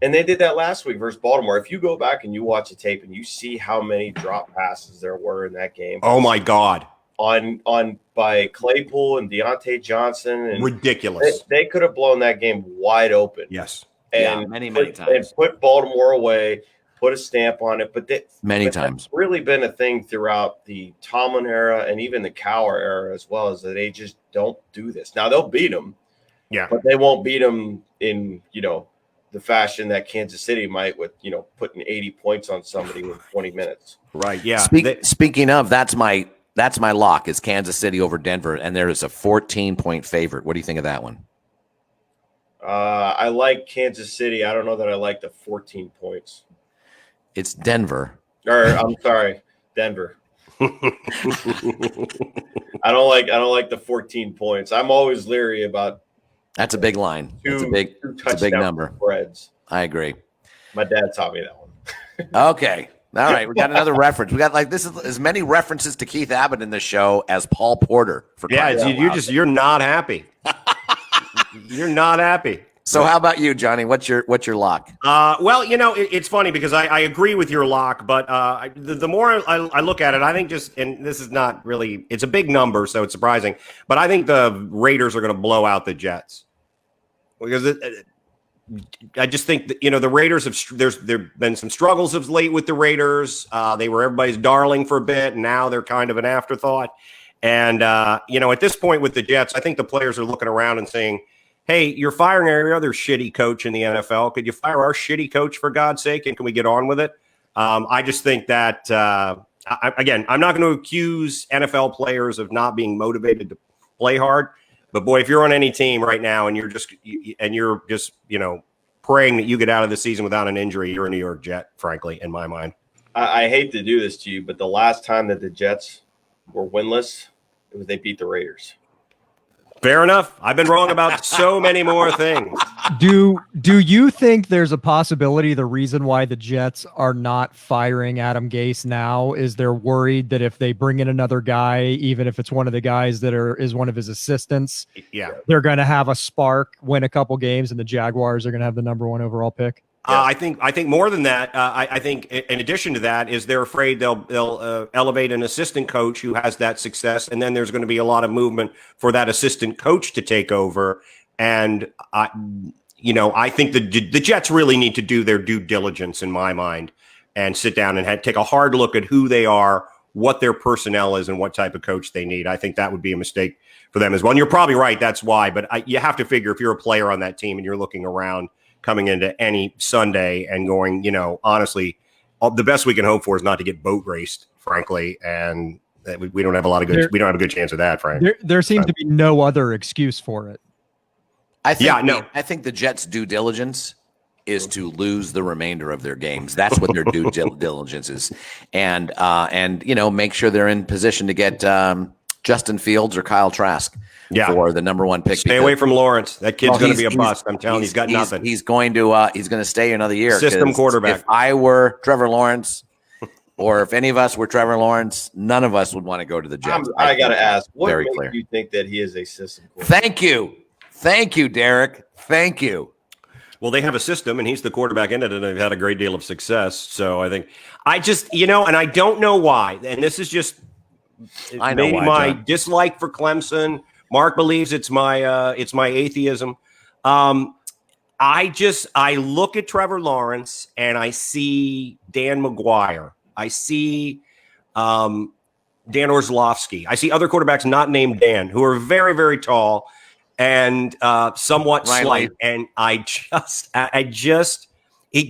And they did that last week versus Baltimore. If you go back and you watch the tape and you see how many drop passes there were in that game. Oh my God. On by Claypool and Deontay Johnson, and Ridiculous. they could have blown that game wide open. Yes. And many times. And put Baltimore away, put a stamp on it. But many times. It's really been a thing throughout the Tomlin era and even the Cowher era as well, as that they just don't do this. Now they'll beat them, but they won't beat them in the fashion that Kansas City might, with putting 80 points on somebody in 20 minutes. Right. Yeah. Speaking of, that's my lock is Kansas City over Denver, and there is a 14-point favorite. What do you think of that one? I like Kansas City. I don't know that I like the 14 points. It's Denver. Or I'm sorry, Denver. I don't like the 14 points. I'm always leery about. That's a big line. It's a big number. Spreads. I agree. My dad taught me that one. Okay. All right. We got another reference. We got this is as many references to Keith Abbott in the show as Paul Porter. You're not happy. You're not happy. So how about you, Johnny? What's your lock? Well, it's funny because I agree with your lock, but the more I look at it, I think and this is not really, it's a big number, so it's surprising, but I think the Raiders are going to blow out the Jets because I just think that, the Raiders there've been some struggles of late with the Raiders. They were everybody's darling for a bit, and now they're kind of an afterthought. And at this point with the Jets, I think the players are looking around and saying, hey, you're firing every other shitty coach in the NFL. Could you fire our shitty coach, for God's sake? And can we get on with it? I just think that, again, I'm not going to accuse NFL players of not being motivated to play hard. But, boy, if you're on any team right now and you're just praying that you get out of the season without an injury, you're a New York Jet, frankly, in my mind. I hate to do this to you, but the last time that the Jets were winless, it was they beat the Raiders. Fair enough. I've been wrong about so many more things. Do you think there's a possibility the reason why the Jets are not firing Adam Gase now is they're worried that if they bring in another guy, even if it's one of the guys that is one of his assistants, they're going to have a spark, win a couple games, and the Jaguars are going to have the number 1 overall pick? I think more than that. I think in addition to that is they're afraid they'll elevate an assistant coach who has that success, and then there's going to be a lot of movement for that assistant coach to take over. And I think the Jets really need to do their due diligence in my mind and sit down and take a hard look at who they are, what their personnel is, and what type of coach they need. I think that would be a mistake for them as well. And you're probably right. That's why. But you have to figure if you're a player on that team and you're looking around coming into any Sunday and going, honestly, the best we can hope for is not to get boat raced, frankly. And we don't have we don't have a good chance of that, Frank. There seems to be no other excuse for it. I think the Jets' due diligence is to lose the remainder of their games. That's what their due diligence is. And make sure they're in position to get Justin Fields or Kyle Trask for the number 1 pick. Stay away from Lawrence. That kid's going to be a bust. I'm telling you, he's got nothing. He's going to stay another year. System quarterback. If I were Trevor Lawrence, or if any of us were Trevor Lawrence, none of us would want to go to the Jets. I got to ask, what makes you think that he is a system quarterback? Thank you, Derek. Thank you. Well, they have a system, and he's the quarterback in it, and they've had a great deal of success. So I think and I don't know why, and this is just maybe my dislike for Clemson. Mark believes it's my atheism. I look at Trevor Lawrence and I see Dan McGuire. I see Dan Orlovsky. I see other quarterbacks not named Dan who are very, very tall and somewhat slight. And it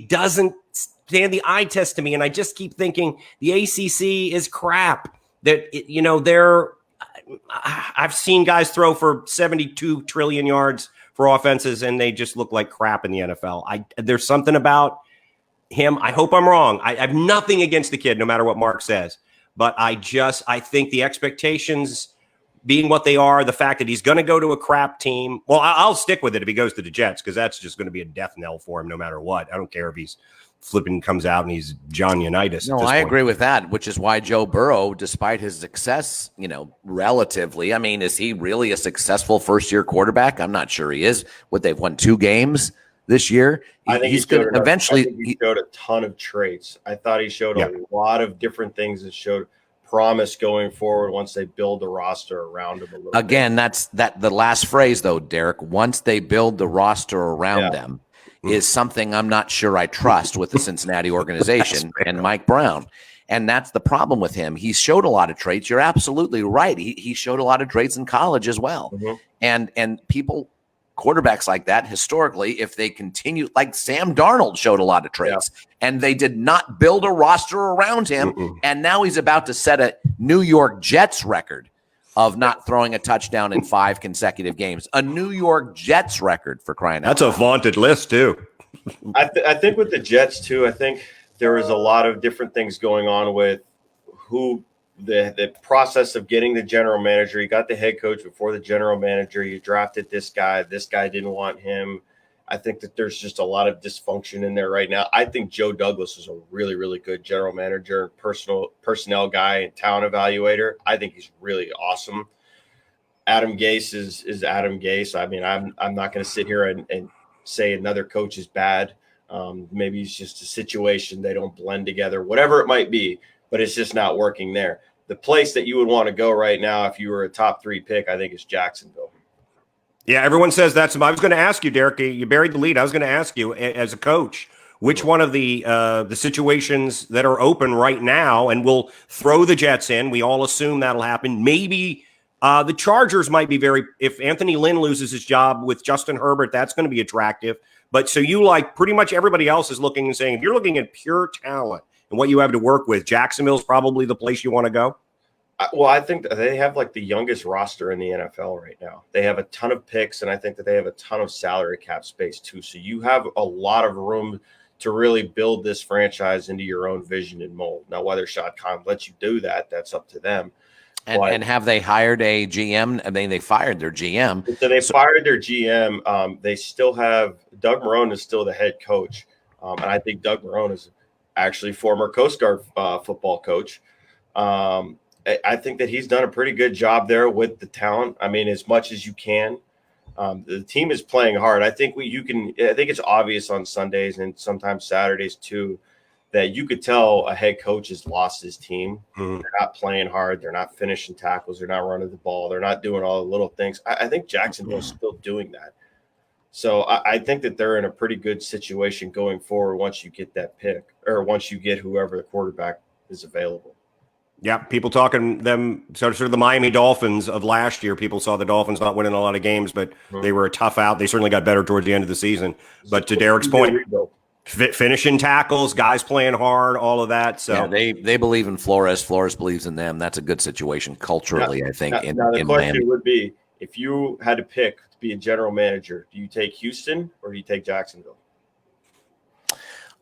doesn't stand the eye test to me. And I just keep thinking the ACC is crap. I've seen guys throw for 72 trillion yards for offenses, and they just look like crap in the NFL. There's something about him. I hope I'm wrong. I have nothing against the kid, no matter what Mark says. But I think the expectations being what they are, the fact that he's going to go to a crap team. Well, I'll stick with it if he goes to the Jets, because that's just going to be a death knell for him no matter what. I don't care if he's flipping comes out and he's John Unitas. No, I agree with that, which is why Joe Burrow, despite his success, relatively, I mean, is he really a successful first-year quarterback? I'm not sure he is. They've won 2 games this year. I think he's going to eventually. He showed a ton of traits. I thought he showed a lot of different things that showed promise going forward once they build the roster around him a little Again, bit. that's the last phrase, though, Derek. Once they build the roster around them, is something I'm not sure I trust with the Cincinnati organization and Mike Brown. And that's the problem with him. He showed a lot of traits. You're absolutely right. He showed a lot of traits in college as well. And quarterbacks like that, historically, if they continue, like Sam Darnold showed a lot of traits, and they did not build a roster around him. And now he's about to set a New York Jets record of not throwing a touchdown in 5 consecutive games. A New York Jets record, for crying out loud. That's a vaunted list, too. I think with the Jets, too, I think there was a lot of different things going on with who the process of getting the general manager. You got the head coach before the general manager. You drafted this guy. This guy didn't want him. I think that there's just a lot of dysfunction in there right now. I think Joe Douglas is a really, really good general manager, personnel guy, and talent evaluator. I think he's really awesome. Adam Gase is Adam Gase. I mean, I'm not going to sit here and say another coach is bad. Maybe it's just a situation. They don't blend together, whatever it might be, but it's just not working there. The place that you would want to go right now if you were a top 3 pick, I think, is Jacksonville. Yeah, everyone says that's. I was going to ask you, Derek. You buried the lead. I was going to ask you, as a coach, which one of the situations that are open right now, and we'll throw the Jets in. We all assume that'll happen. Maybe the Chargers might be if Anthony Lynn loses his job with Justin Herbert, that's going to be attractive. But so you, like pretty much everybody else, is looking and saying, if you're looking at pure talent and what you have to work with, Jacksonville's probably the place you want to go. Well, I think that they have like the youngest roster in the NFL right now. They have a ton of picks, and I think that they have a ton of salary cap space too. So you have a lot of room to really build this franchise into your own vision and mold. Now, whether Shad Khan lets you do that, that's up to them. And have they hired a GM? I mean, they fired their GM. So they fired their GM. They still have Doug Marrone is still the head coach, and I think Doug Marrone is actually former Coast Guard football coach. I think that he's done a pretty good job there with the talent. I mean, as much as you can. The team is playing hard. I think I think it's obvious on Sundays and sometimes Saturdays too, that you could tell a head coach has lost his team. They're not playing hard. They're not finishing tackles. They're not running the ball. They're not doing all the little things. I think Jacksonville's still doing that. So I think that they're in a pretty good situation going forward once you get that pick, or once you get whoever the quarterback is available. Yeah, people talking them sort of the Miami Dolphins of last year. People saw the Dolphins not winning a lot of games, but they were a tough out. They certainly got better towards the end of the season. But to Derek's point, finishing tackles, guys playing hard, all of that. So yeah, they believe in Flores. Flores believes in them. That's a good situation culturally, I think. Now the in question Miami would be, if you had to pick to be a general manager, do you take Houston or do you take Jacksonville?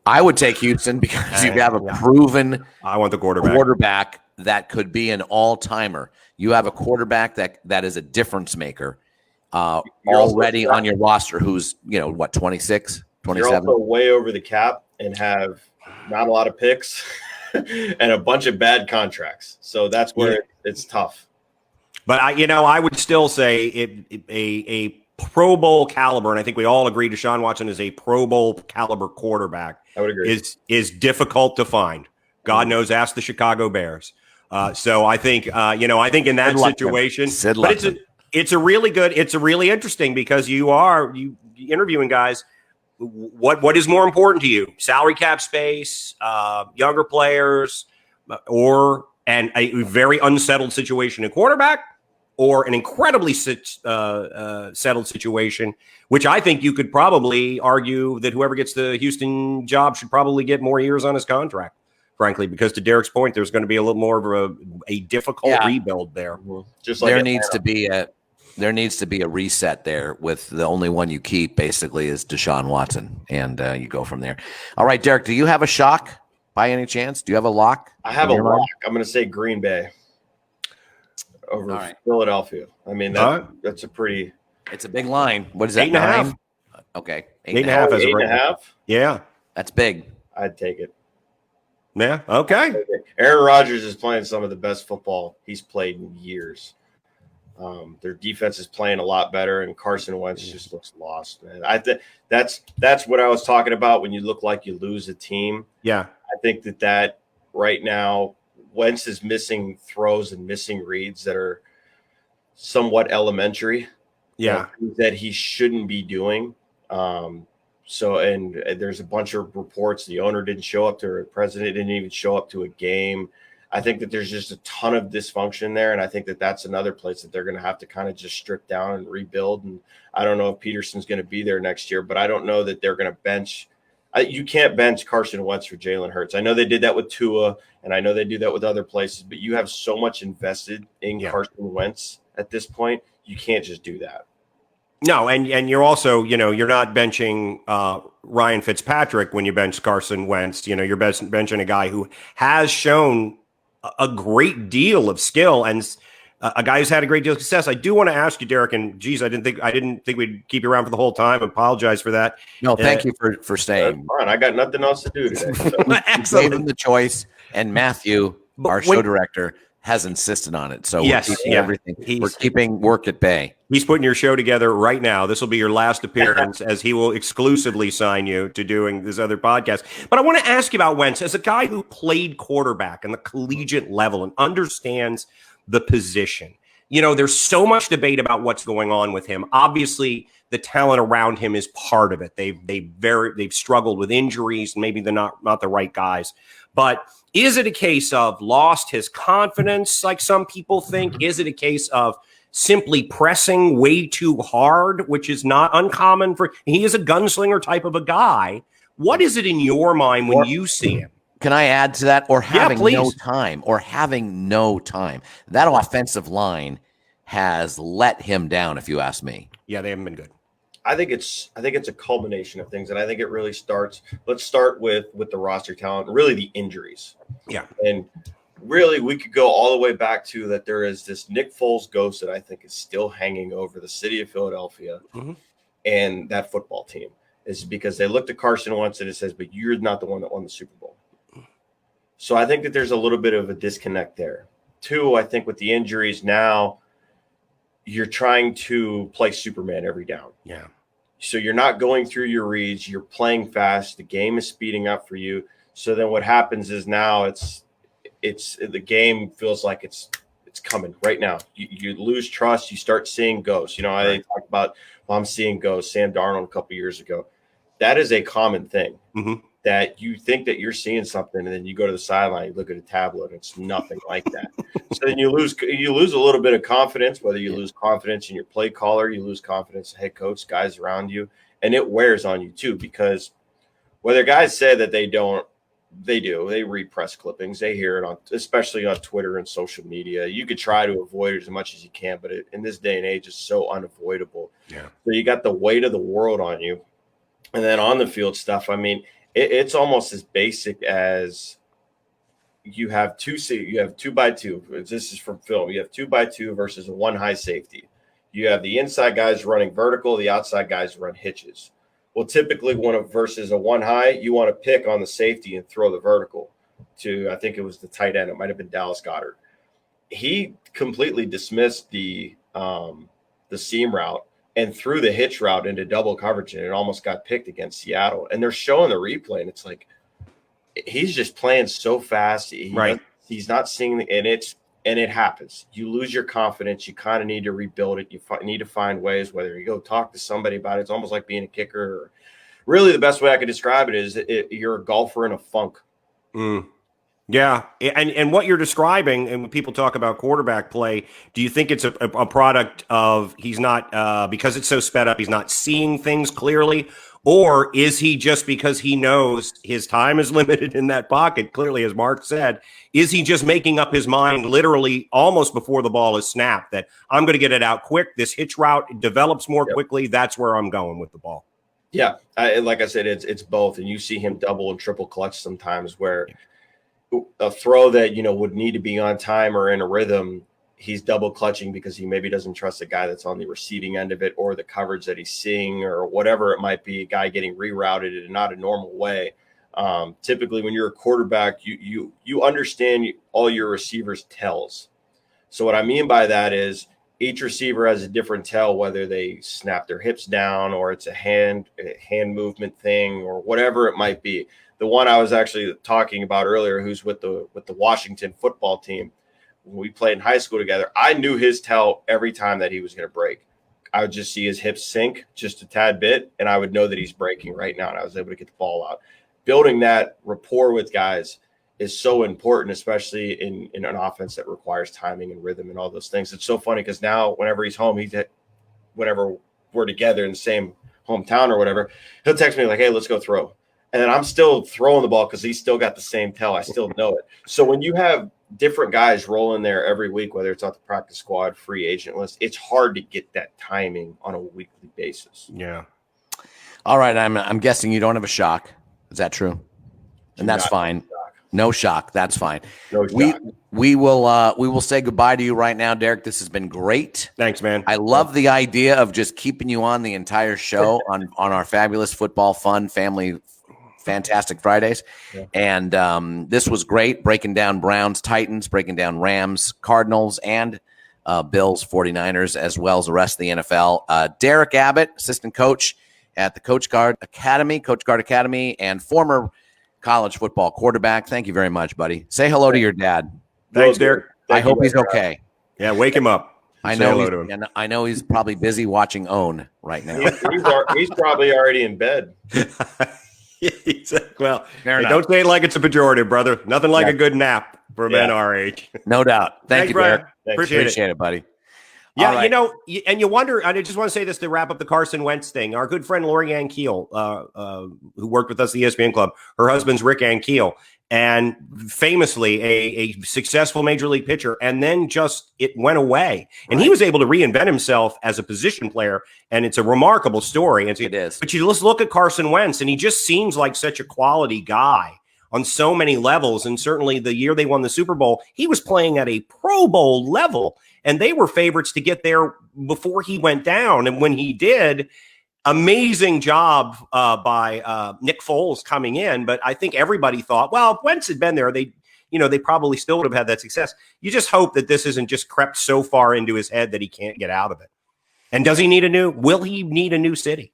I would take Houston because you have a proven I want the quarterback that could be an all-timer. You have a quarterback that is a difference maker already on your roster who's, 26, 27? You're also way over the cap and have not a lot of picks and a bunch of bad contracts. So that's where it's tough. But I would still say a Pro Bowl caliber, and I think we all agree Deshaun Watson is a Pro Bowl caliber quarterback. I would agree. Is difficult to find. God knows, ask the Chicago Bears. So I think I think in that situation, but it's a really interesting, because you interviewing guys. What is more important to you? Salary cap space, younger players, and a very unsettled situation in quarterback, or an incredibly settled situation, which I think you could probably argue that whoever gets the Houston job should probably get more years on his contract, frankly, because to Derek's point, there's going to be a little more of a difficult rebuild there. Just like there needs to be a reset there, with the only one you keep basically is Deshaun Watson, and you go from there. All right, Derek, do you have a shock by any chance? Do you have a lock? I have a lock. I'm going to say Green Bay. over All right. Philadelphia. I mean, that's a pretty. It's a big line. What is that? 8.5. Okay. 8.5 as a 8.5. Yeah. That's big. I'd take it. Yeah. Okay. Aaron Rodgers is playing some of the best football he's played in years. Their defense is playing a lot better, and Carson Wentz just looks lost, man. I think that's what I was talking about when you look like you lose a team. Yeah. I think that right now Wentz is missing throws and missing reads that are somewhat elementary. Yeah. That he shouldn't be doing. So there's a bunch of reports. The owner didn't show up the president didn't even show up to a game. I think that there's just a ton of dysfunction there. And I think that that's another place that they're going to have to kind of just strip down and rebuild. And I don't know if Peterson's going to be there next year, but I don't know that they're going to bench. You can't bench Carson Wentz for Jalen Hurts. I know they did that with Tua, and I know they do that with other places, but you have so much invested in Carson Wentz at this point. You can't just do that. No, and you're also, you're not benching Ryan Fitzpatrick when you bench Carson Wentz. You're benching a guy who has shown a great deal of skill and a guy who's had a great deal of success. I do want to ask you, Derik, and geez, I didn't think we'd keep you around for the whole time. I apologize for that. No, thank you for staying. Fine. I got nothing else to do today. So. Excellent. Gave him the choice, and Matthew, our show director, has insisted on it. So everything. We're keeping work at bay. He's putting your show together right now. This will be your last appearance as he will exclusively sign you to doing this other podcast. But I want to ask you about Wentz as a guy who played quarterback on the collegiate level and understands the position. There's so much debate about what's going on with him. Obviously, the talent around him is part of it. They've struggled with injuries. Maybe they're not the right guys. But is it a case of lost his confidence, like some people think? Is it a case of simply pressing way too hard, which is not uncommon he is a gunslinger type of a guy. What is it in your mind when you see him? Can I add to that? Or having no time. That offensive line has let him down, if you ask me. Yeah, they haven't been good. I think it's a culmination of things, and I think it really starts. Let's start with the roster talent, really the injuries. Yeah, and really we could go all the way back to that. There is this Nick Foles ghost that I think is still hanging over the city of Philadelphia and that football team. Is because they looked at Carson Wentz and it says, "But you're not the one that won the Super Bowl." So I think that there's a little bit of a disconnect there. Two, I think with the injuries now, you're trying to play Superman every down. Yeah. So you're not going through your reads. You're playing fast. The game is speeding up for you. So then what happens is now it's the game feels like it's coming right now. You lose trust. You start seeing ghosts. I talked about, I'm seeing ghosts. Sam Darnold a couple years ago. That is a common thing. That you think that you're seeing something, and then you go to the sideline, you look at a tablet, and it's nothing like that. So then you lose a little bit of confidence, whether you lose confidence in your play caller, you lose confidence in head coach, guys around you, and it wears on you too, because whether guys say that they don't, they do. They read press clippings. They hear it especially on Twitter and social media. You could try to avoid it as much as you can, but in this day and age, it's so unavoidable. Yeah. So you got the weight of the world on you. And then on the field stuff, I mean, it's almost as basic as you have 2x2. This is from film. You have 2x2 versus a 1 high safety. You have the inside guys running vertical, the outside guys run hitches. Well, typically versus a 1 high, you want to pick on the safety and throw the vertical to, I think it was the tight end. It might have been Dallas Goedert. He completely dismissed the seam route and threw the hitch route into double coverage, and it almost got picked against Seattle. And they're showing the replay, and it's like he's just playing so fast. He's not seeing and it happens. You lose your confidence. You kind of need to rebuild it. You need to find ways, whether you go talk to somebody about it. It's almost like being a kicker. Or really, the best way I could describe it is you're a golfer in a funk. Yeah, and what you're describing, and when people talk about quarterback play, do you think it's a product of he's not because it's so sped up, he's not seeing things clearly, or is he just because he knows his time is limited in that pocket? Clearly, as Mark said, is he just making up his mind literally almost before the ball is snapped that I'm going to get it out quick? This hitch route develops more quickly. That's where I'm going with the ball. Yeah, like I said, it's both, and you see him double and triple clutch sometimes where. A throw that would need to be on time or in a rhythm, he's double clutching because he maybe doesn't trust the guy that's on the receiving end of it, or the coverage that he's seeing, or whatever it might be, a guy getting rerouted in not a normal way. Typically when you're a quarterback, you understand all your receivers' tells. So what I mean by that is each receiver has a different tell, whether they snap their hips down or it's a hand movement thing or whatever it might be. The one I was actually talking about earlier, who's with the Washington football team, when we played in high school together, I knew his tell every time that he was going to break. I would just see his hips sink just a tad bit, and I would know that he's breaking right now, and I was able to get the ball out. Building that rapport with guys is so important, especially in an offense that requires timing and rhythm and all those things. It's so funny because now whenever he's home, whenever we're together in the same hometown or whatever, he'll text me like, hey, let's go throw. And then I'm still throwing the ball because he's still got the same tell. I still know it. So when you have different guys rolling there every week, whether it's on the practice squad, free agent list, it's hard to get that timing on a weekly basis. Yeah. All right. I'm guessing you don't have a shock. Is that true? And that's fine. No shock. That's fine. No shock. We will say goodbye to you right now, Derik. This has been great. Thanks, man. I love the idea of just keeping you on the entire show on our fabulous football fun family fantastic Fridays. Yeah. And this was great, breaking down Browns, Titans, breaking down Rams, Cardinals, and Bills, 49ers, as well as the rest of the NFL. Derik Abbott, assistant coach at the Coach Guard Academy, and former college football quarterback. Thank you very much, buddy. Say hello to your dad. Thanks, Derik. I hope he's okay. Yeah, wake him up. I know he's probably busy watching OWN right now. He's probably already in bed. Well, hey, don't say it like it's a pejorative, brother. Nothing like a good nap for men our age. No doubt. Thank you, Brian. Derik. Appreciate it, buddy. Yeah, right. And you wonder, I just want to say this to wrap up the Carson Wentz thing. Our good friend Lori Ann Keel, who worked with us at the ESPN Club, her husband's Rick Ann Keel, and famously a successful major league pitcher, and then it went away. And he was able to reinvent himself as a position player, and it's a remarkable story. It is. But you just look at Carson Wentz, and he just seems like such a quality guy on so many levels. And certainly the year they won the Super Bowl, he was playing at a Pro Bowl level, and they were favorites to get there before he went down. And when he did, amazing job by Nick Foles coming in. But I think everybody thought, well, if Wentz had been there, they probably still would have had that success. You just hope that this isn't just crept so far into his head that he can't get out of it. And will he need a new city?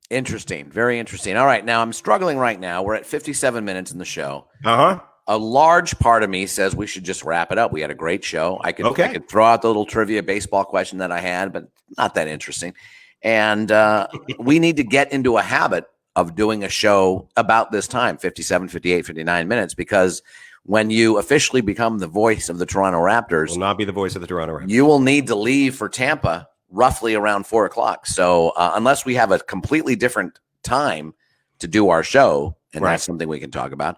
Interesting. Very interesting. All right. Now I'm struggling right now. We're at 57 minutes in the show. Uh-huh. A large part of me says we should just wrap it up. We had a great show. I could throw out the little trivia baseball question that I had, but not that interesting. And we need to get into a habit of doing a show about this time, 57, 58, 59 minutes, because when you officially become the voice of the Toronto Raptors, will not be the voice of the Toronto Raptors. You will need to leave for Tampa roughly around 4 o'clock. So unless we have a completely different time to do our show, and that's something we can talk about,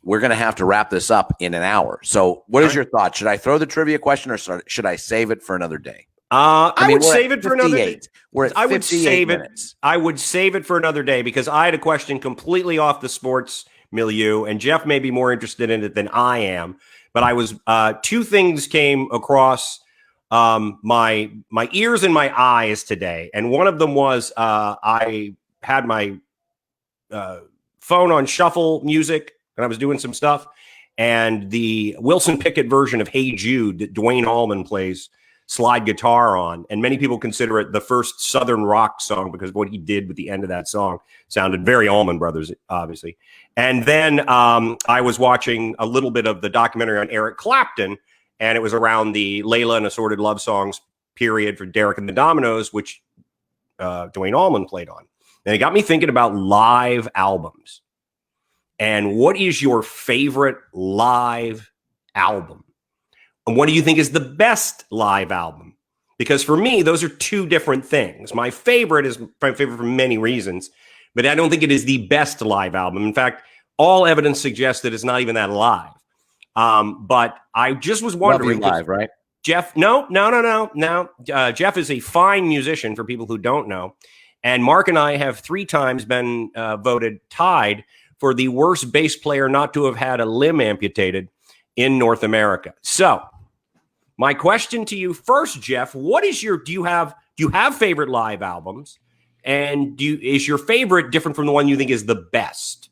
we're going to have to wrap this up in an hour. So what is your thought? Should I throw the trivia question, or should I save it for another day? I would save it for another day. We're at 58 minutes. I would save it for another day because I had a question completely off the sports milieu, and Jeff may be more interested in it than I am. But I was two things came across my ears and my eyes today, and one of them was I had my phone on shuffle music and I was doing some stuff, and the Wilson Pickett version of Hey Jude that Dwayne Allman plays slide guitar on, and many people consider it the first Southern rock song because what he did with the end of that song sounded very Allman Brothers, obviously. And then I was watching a little bit of the documentary on Eric Clapton, and it was around the Layla and Assorted Love Songs period for Derik and the Dominoes, which Dwayne Allman played on. And it got me thinking about live albums. And what is your favorite live album? And what do you think is the best live album? Because for me, those are two different things. My favorite is my favorite for many reasons, but I don't think it is the best live album. In fact, all evidence suggests that it's not even that live. But I just was wondering. Live, right? Jeff, no. Jeff is a fine musician for people who don't know. And Mark and I have 3 times been voted tied for the worst bass player not to have had a limb amputated in North America. So My question to you first, Jeff, what is do you have favorite live albums? And is your favorite different from the one you think is the best?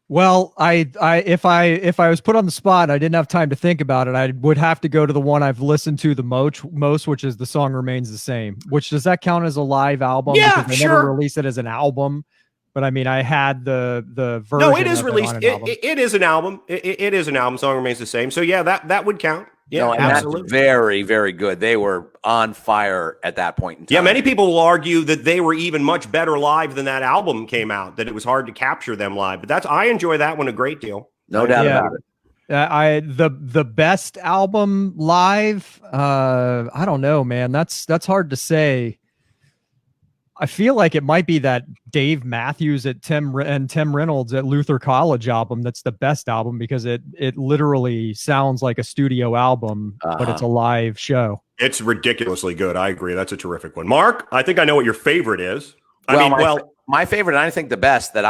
Well, if I was put on the spot, I didn't have time to think about it, I would have to go to the one I've listened to the most, which is The Song Remains the Same. Which, does that count as a live album? Yeah, because they never released it as an album. But I mean, I had the version. No, it is released. It is an album. It is an album. Song Remains the Same. So yeah, that would count. Yeah, no, absolutely. That's very, very good. They were on fire at that point in time. Yeah, many people will argue that they were even much better live than that album came out, that it was hard to capture them live. But I enjoy that one a great deal. No doubt about it. The best album live, I don't know, man. That's hard to say. I feel like it might be that Dave Matthews and Tim Reynolds at Luther College album that's the best album, because it literally sounds like a studio album, but it's a live show. It's ridiculously good. I agree. That's a terrific one. Mark, I think I know what your favorite is. My favorite, and I think the best that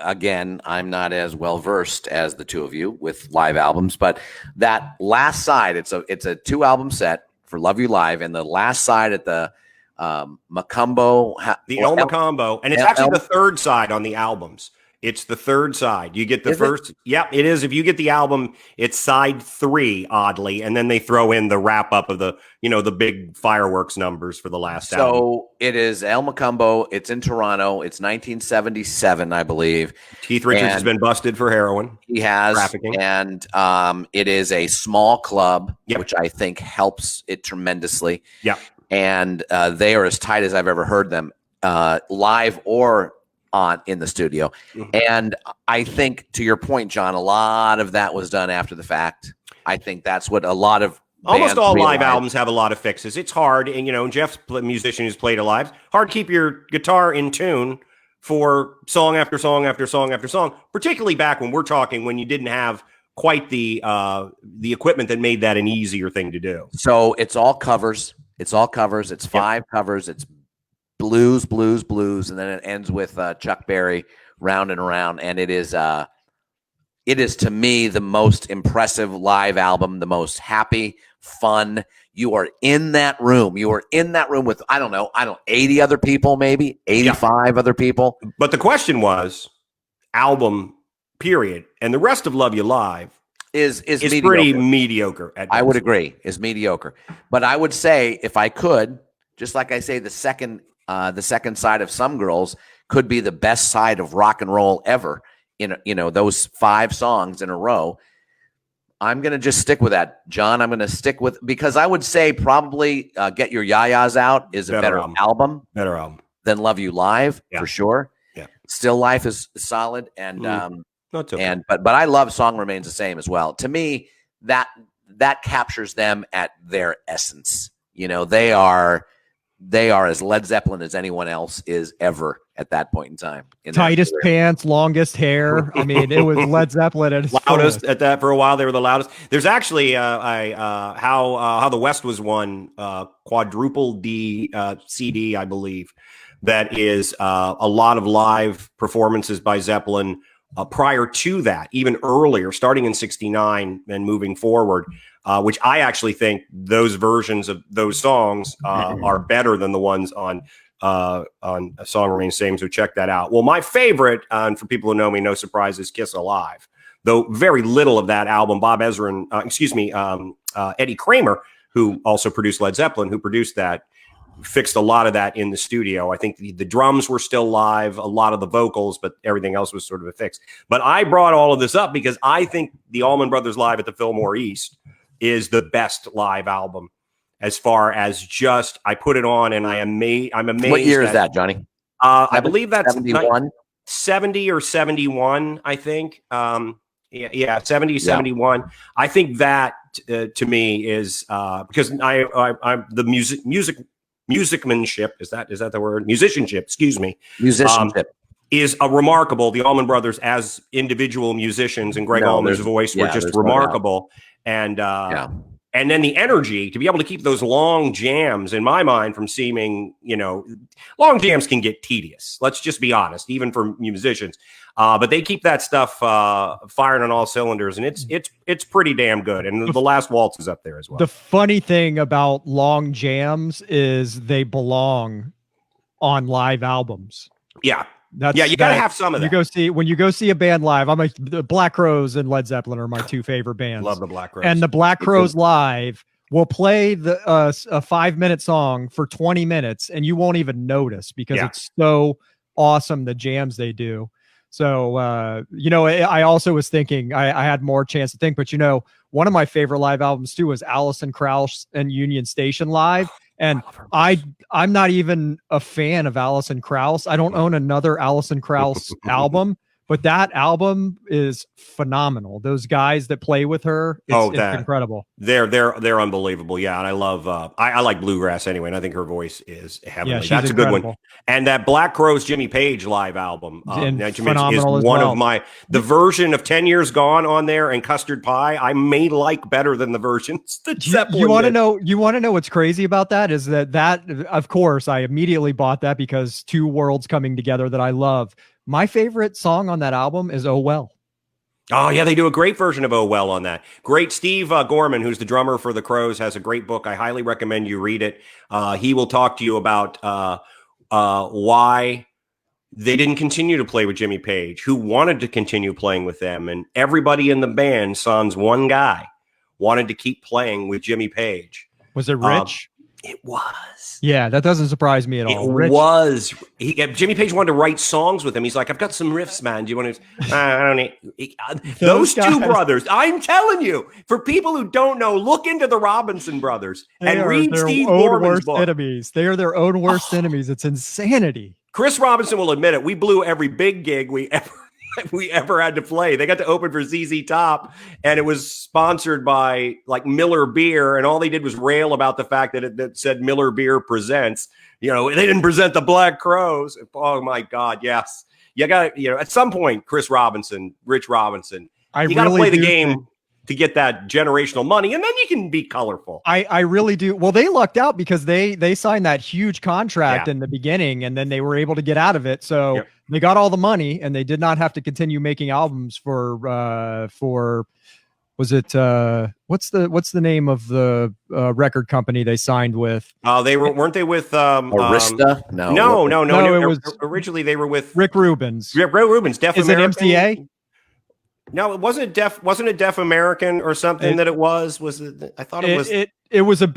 again, I'm not as well versed as the two of you with live albums, but that last side, it's a 2-album set for Love You Live, and the last side at the Macumbo, El Macumbo, and it's actually the third side on the albums. It's the third side. You get the first. Yeah, it is. If you get the album, it's side 3, oddly, and then they throw in the wrap up of the big fireworks numbers for the last album. So it is El Macumbo. It's in Toronto. It's 1977, I believe. Keith Richards has been busted for heroin. He has, trafficking. And it is a small club, which I think helps it tremendously. Yeah. And they are as tight as I've ever heard them, live or in the studio. Mm-hmm. And I think, to your point, John, a lot of that was done after the fact. I think that's what a lot of almost all live albums have a lot of fixes. It's hard, and Jeff's a musician who's played a live. Hard to keep your guitar in tune for song after song after song after song. Particularly back when when you didn't have quite the equipment that made that an easier thing to do. So it's all covers. It's 5 covers. It's blues, and then it ends with Chuck Berry, Round and Around, and it is to me the most impressive live album, the most happy, fun. You are in that room. You are in that room with 80 other people, maybe 85 other people. But the question was album period, and the rest of Love You Live is mediocre. Pretty mediocre. I would agree, is mediocre. But I would say, if I could, just like I say, the second side of Some Girls could be the best side of rock and roll ever. In those 5 songs in a row. I'm going to just stick with that, John. I'm going to stick with, because I would say probably Get Your Yayas Out is a better album than Love You Live, for sure. Yeah. Still Life is solid, and but I love Song Remains the Same as well. To me, that captures them at their essence. They are as Led Zeppelin as anyone else is ever at that point in time. Tightest pants, longest hair. I mean, it was Led Zeppelin at its loudest at that. For a while, they were the loudest. There's actually how the West was won, quadruple D CD, I believe. That is a lot of live performances by Zeppelin prior to that, even earlier, starting in '69 and moving forward. Which I actually think those versions of those songs are better than the ones on A Song Remains the Same. So check that out. Well, my favorite, and for people who know me, no surprise, is Kiss Alive. Though very little of that album, Bob Ezrin, Eddie Kramer, who also produced Led Zeppelin, who produced that, fixed a lot of that in the studio. I think the drums were still live, a lot of the vocals, but everything else was sort of a fix. But I brought all of this up because I think the Allman Brothers Live at the Fillmore East is the best live album, as far as just, I put it on and I'm amazed. What year is that, Johnny? I believe that's 71, 70 or 71. I think. 71. I think that to me is because I'm the musicmanship. Is that the word? Musicianship. Excuse me. Musicianship. Is a remarkable. The Allman Brothers as individual musicians, and Greg Allman's voice were just remarkable. No. And And then the energy to be able to keep those long jams, in my mind, from seeming, long jams can get tedious. Let's just be honest, even for musicians. But they keep that stuff firing on all cylinders, and it's pretty damn good. And the last waltz is up there as well. The funny thing about long jams is they belong on live albums. Yeah. You got to have some of that. When you go see a band live, the Black Crowes and Led Zeppelin are my two favorite bands. Love the Black Crowes. And the Black Crowes live will play a 5-minute song for 20 minutes, and you won't even notice because it's so awesome, the jams they do. So, I also was thinking, I had more chance to think, but one of my favorite live albums too was Alison Krauss and Union Station live. And I'm not even a fan of Alison Krauss. I don't own another Alison Krauss album, but that album is phenomenal. Those guys that play with her, it's incredible. They're unbelievable. Yeah, and I love I like bluegrass anyway, and I think her voice is heavenly. Yeah, that's incredible. A good one. And that Black Crowes Jimmy Page live album is one of the version of 10 Years Gone on there and Custard Pie I may like better than the versions that Zeppelin you want to know what's crazy about that is that of course I immediately bought that because two worlds coming together that I love. My favorite song on that album is Oh Well. Oh, yeah, they do a great version of Oh Well on that. Great. Steve Gorman, who's the drummer for the Crowes, has a great book. I highly recommend you read it. He will talk to you about why they didn't continue to play with Jimmy Page, who wanted to continue playing with them. And everybody in the band, sans one guy, wanted to keep playing with Jimmy Page. Was it Rich? It was. Yeah, that doesn't surprise me at all. It was. Jimmy Page wanted to write songs with him. He's like, I've got some riffs, man. Do you want to? I don't need. Those two brothers, I'm telling you, for people who don't know, look into the Robinson brothers and read Steve Gorman's book. Enemies. They are their own worst enemies. It's insanity. Chris Robinson will admit it. We blew every big gig we ever had to play. They got to open for ZZ Top, and it was sponsored by like Miller Beer, and all they did was rail about the fact that it said Miller Beer presents. They didn't present the Black Crowes. Oh my God, yes. You got at some point, Chris Robinson, Rich Robinson, you got to play the game to get that generational money, and then you can be colorful. I really do. Well, they lucked out because they signed that huge contract in the beginning, and then they were able to get out of it. So they got all the money, and they did not have to continue making albums for was it what's the name of the record company they signed with? Weren't they with Arista? No. It was originally they were with Rick Rubin's. Rick Rubin's. Deaf Is American? it MTA? No, it wasn't a Deaf American or something that it was. Was it? I thought it was. It was a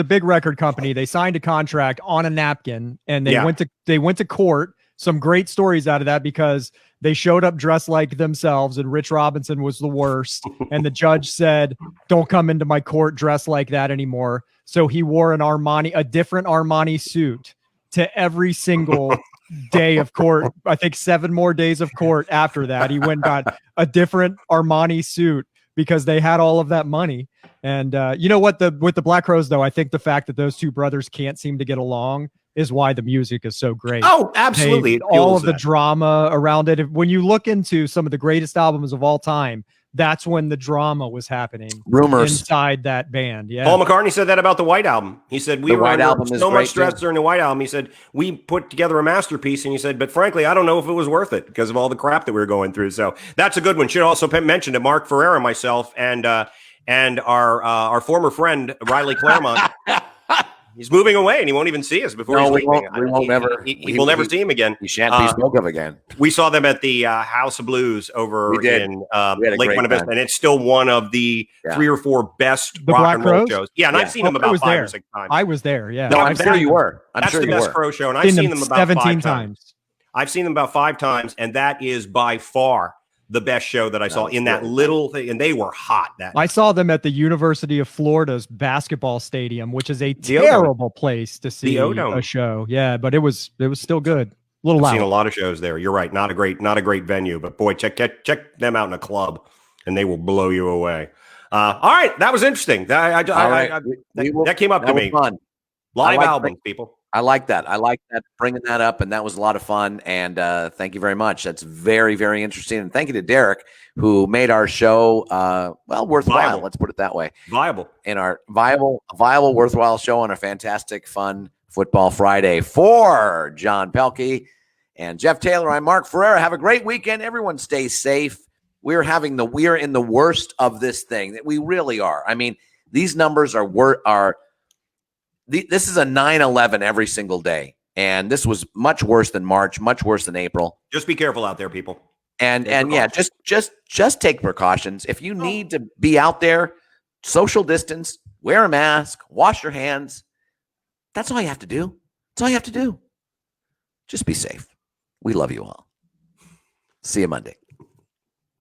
big record company. They signed a contract on a napkin, and they went to court. Some great stories out of that because they showed up dressed like themselves, and Rich Robinson was the worst. And the judge said, "Don't come into my court dressed like that anymore." So he wore a different Armani suit to every single day of court. I think 7 more days of court after that. He went and got a different Armani suit because they had all of that money. And with the Black Crowes, though, I think the fact that those two brothers can't seem to get along is why the music is so great. Oh, absolutely. All of the drama around it. When you look into some of the greatest albums of all time, that's when the drama was happening. Rumors inside that band. Yeah. Paul McCartney said that about the White Album. He said we were under so much stress during the White Album. He said we put together a masterpiece, and he said, but frankly, I don't know if it was worth it because of all the crap that we were going through. So that's a good one. Should also mention to Mark Ferrer, myself, and our former friend Riley Claremont. He's moving away, and he won't even see us before he's leaving. He will never see him again. He shan't be spoken of again. We saw them at the House of Blues over in Lake Buena Vista, and it's still one of the 3 or 4 best rock and roll shows. Yeah, and I've seen them about 5 or 6 times. I was there, yeah. No, I'm sure you were. That's the best Crow show, and I've seen them about 17 5 times. I've seen them about 5 times, and that is by far the best show that I saw in that little thing, and they were hot. I saw them at the University of Florida's basketball stadium, which is a terrible place to see a show. Yeah, but it was still good. A little loud. I've seen a lot of shows there. You're right. Not a great venue, but boy, check them out in a club, and they will blow you away. All right, that was interesting. That came up to me. Fun. Live albums, people. I like that. I like that, bringing that up, and that was a lot of fun. And thank you very much. That's very, very interesting. And thank you to Derik, who made our show worthwhile. Viable. Let's put it that way. Viable. In our viable, worthwhile show on a fantastic, fun Football Friday. For John Pelkey and Jeff Taylor, I'm Mark Ferreira. Have a great weekend. Everyone stay safe. We're in the worst of this thing. That we really are. I mean, these numbers this is a 9/11 every single day. And this was much worse than March, much worse than April. Just be careful out there, people. And yeah, just take precautions. If you need to be out there, social distance, wear a mask, wash your hands. That's all you have to do. That's all you have to do. Just be safe. We love you all. See you Monday.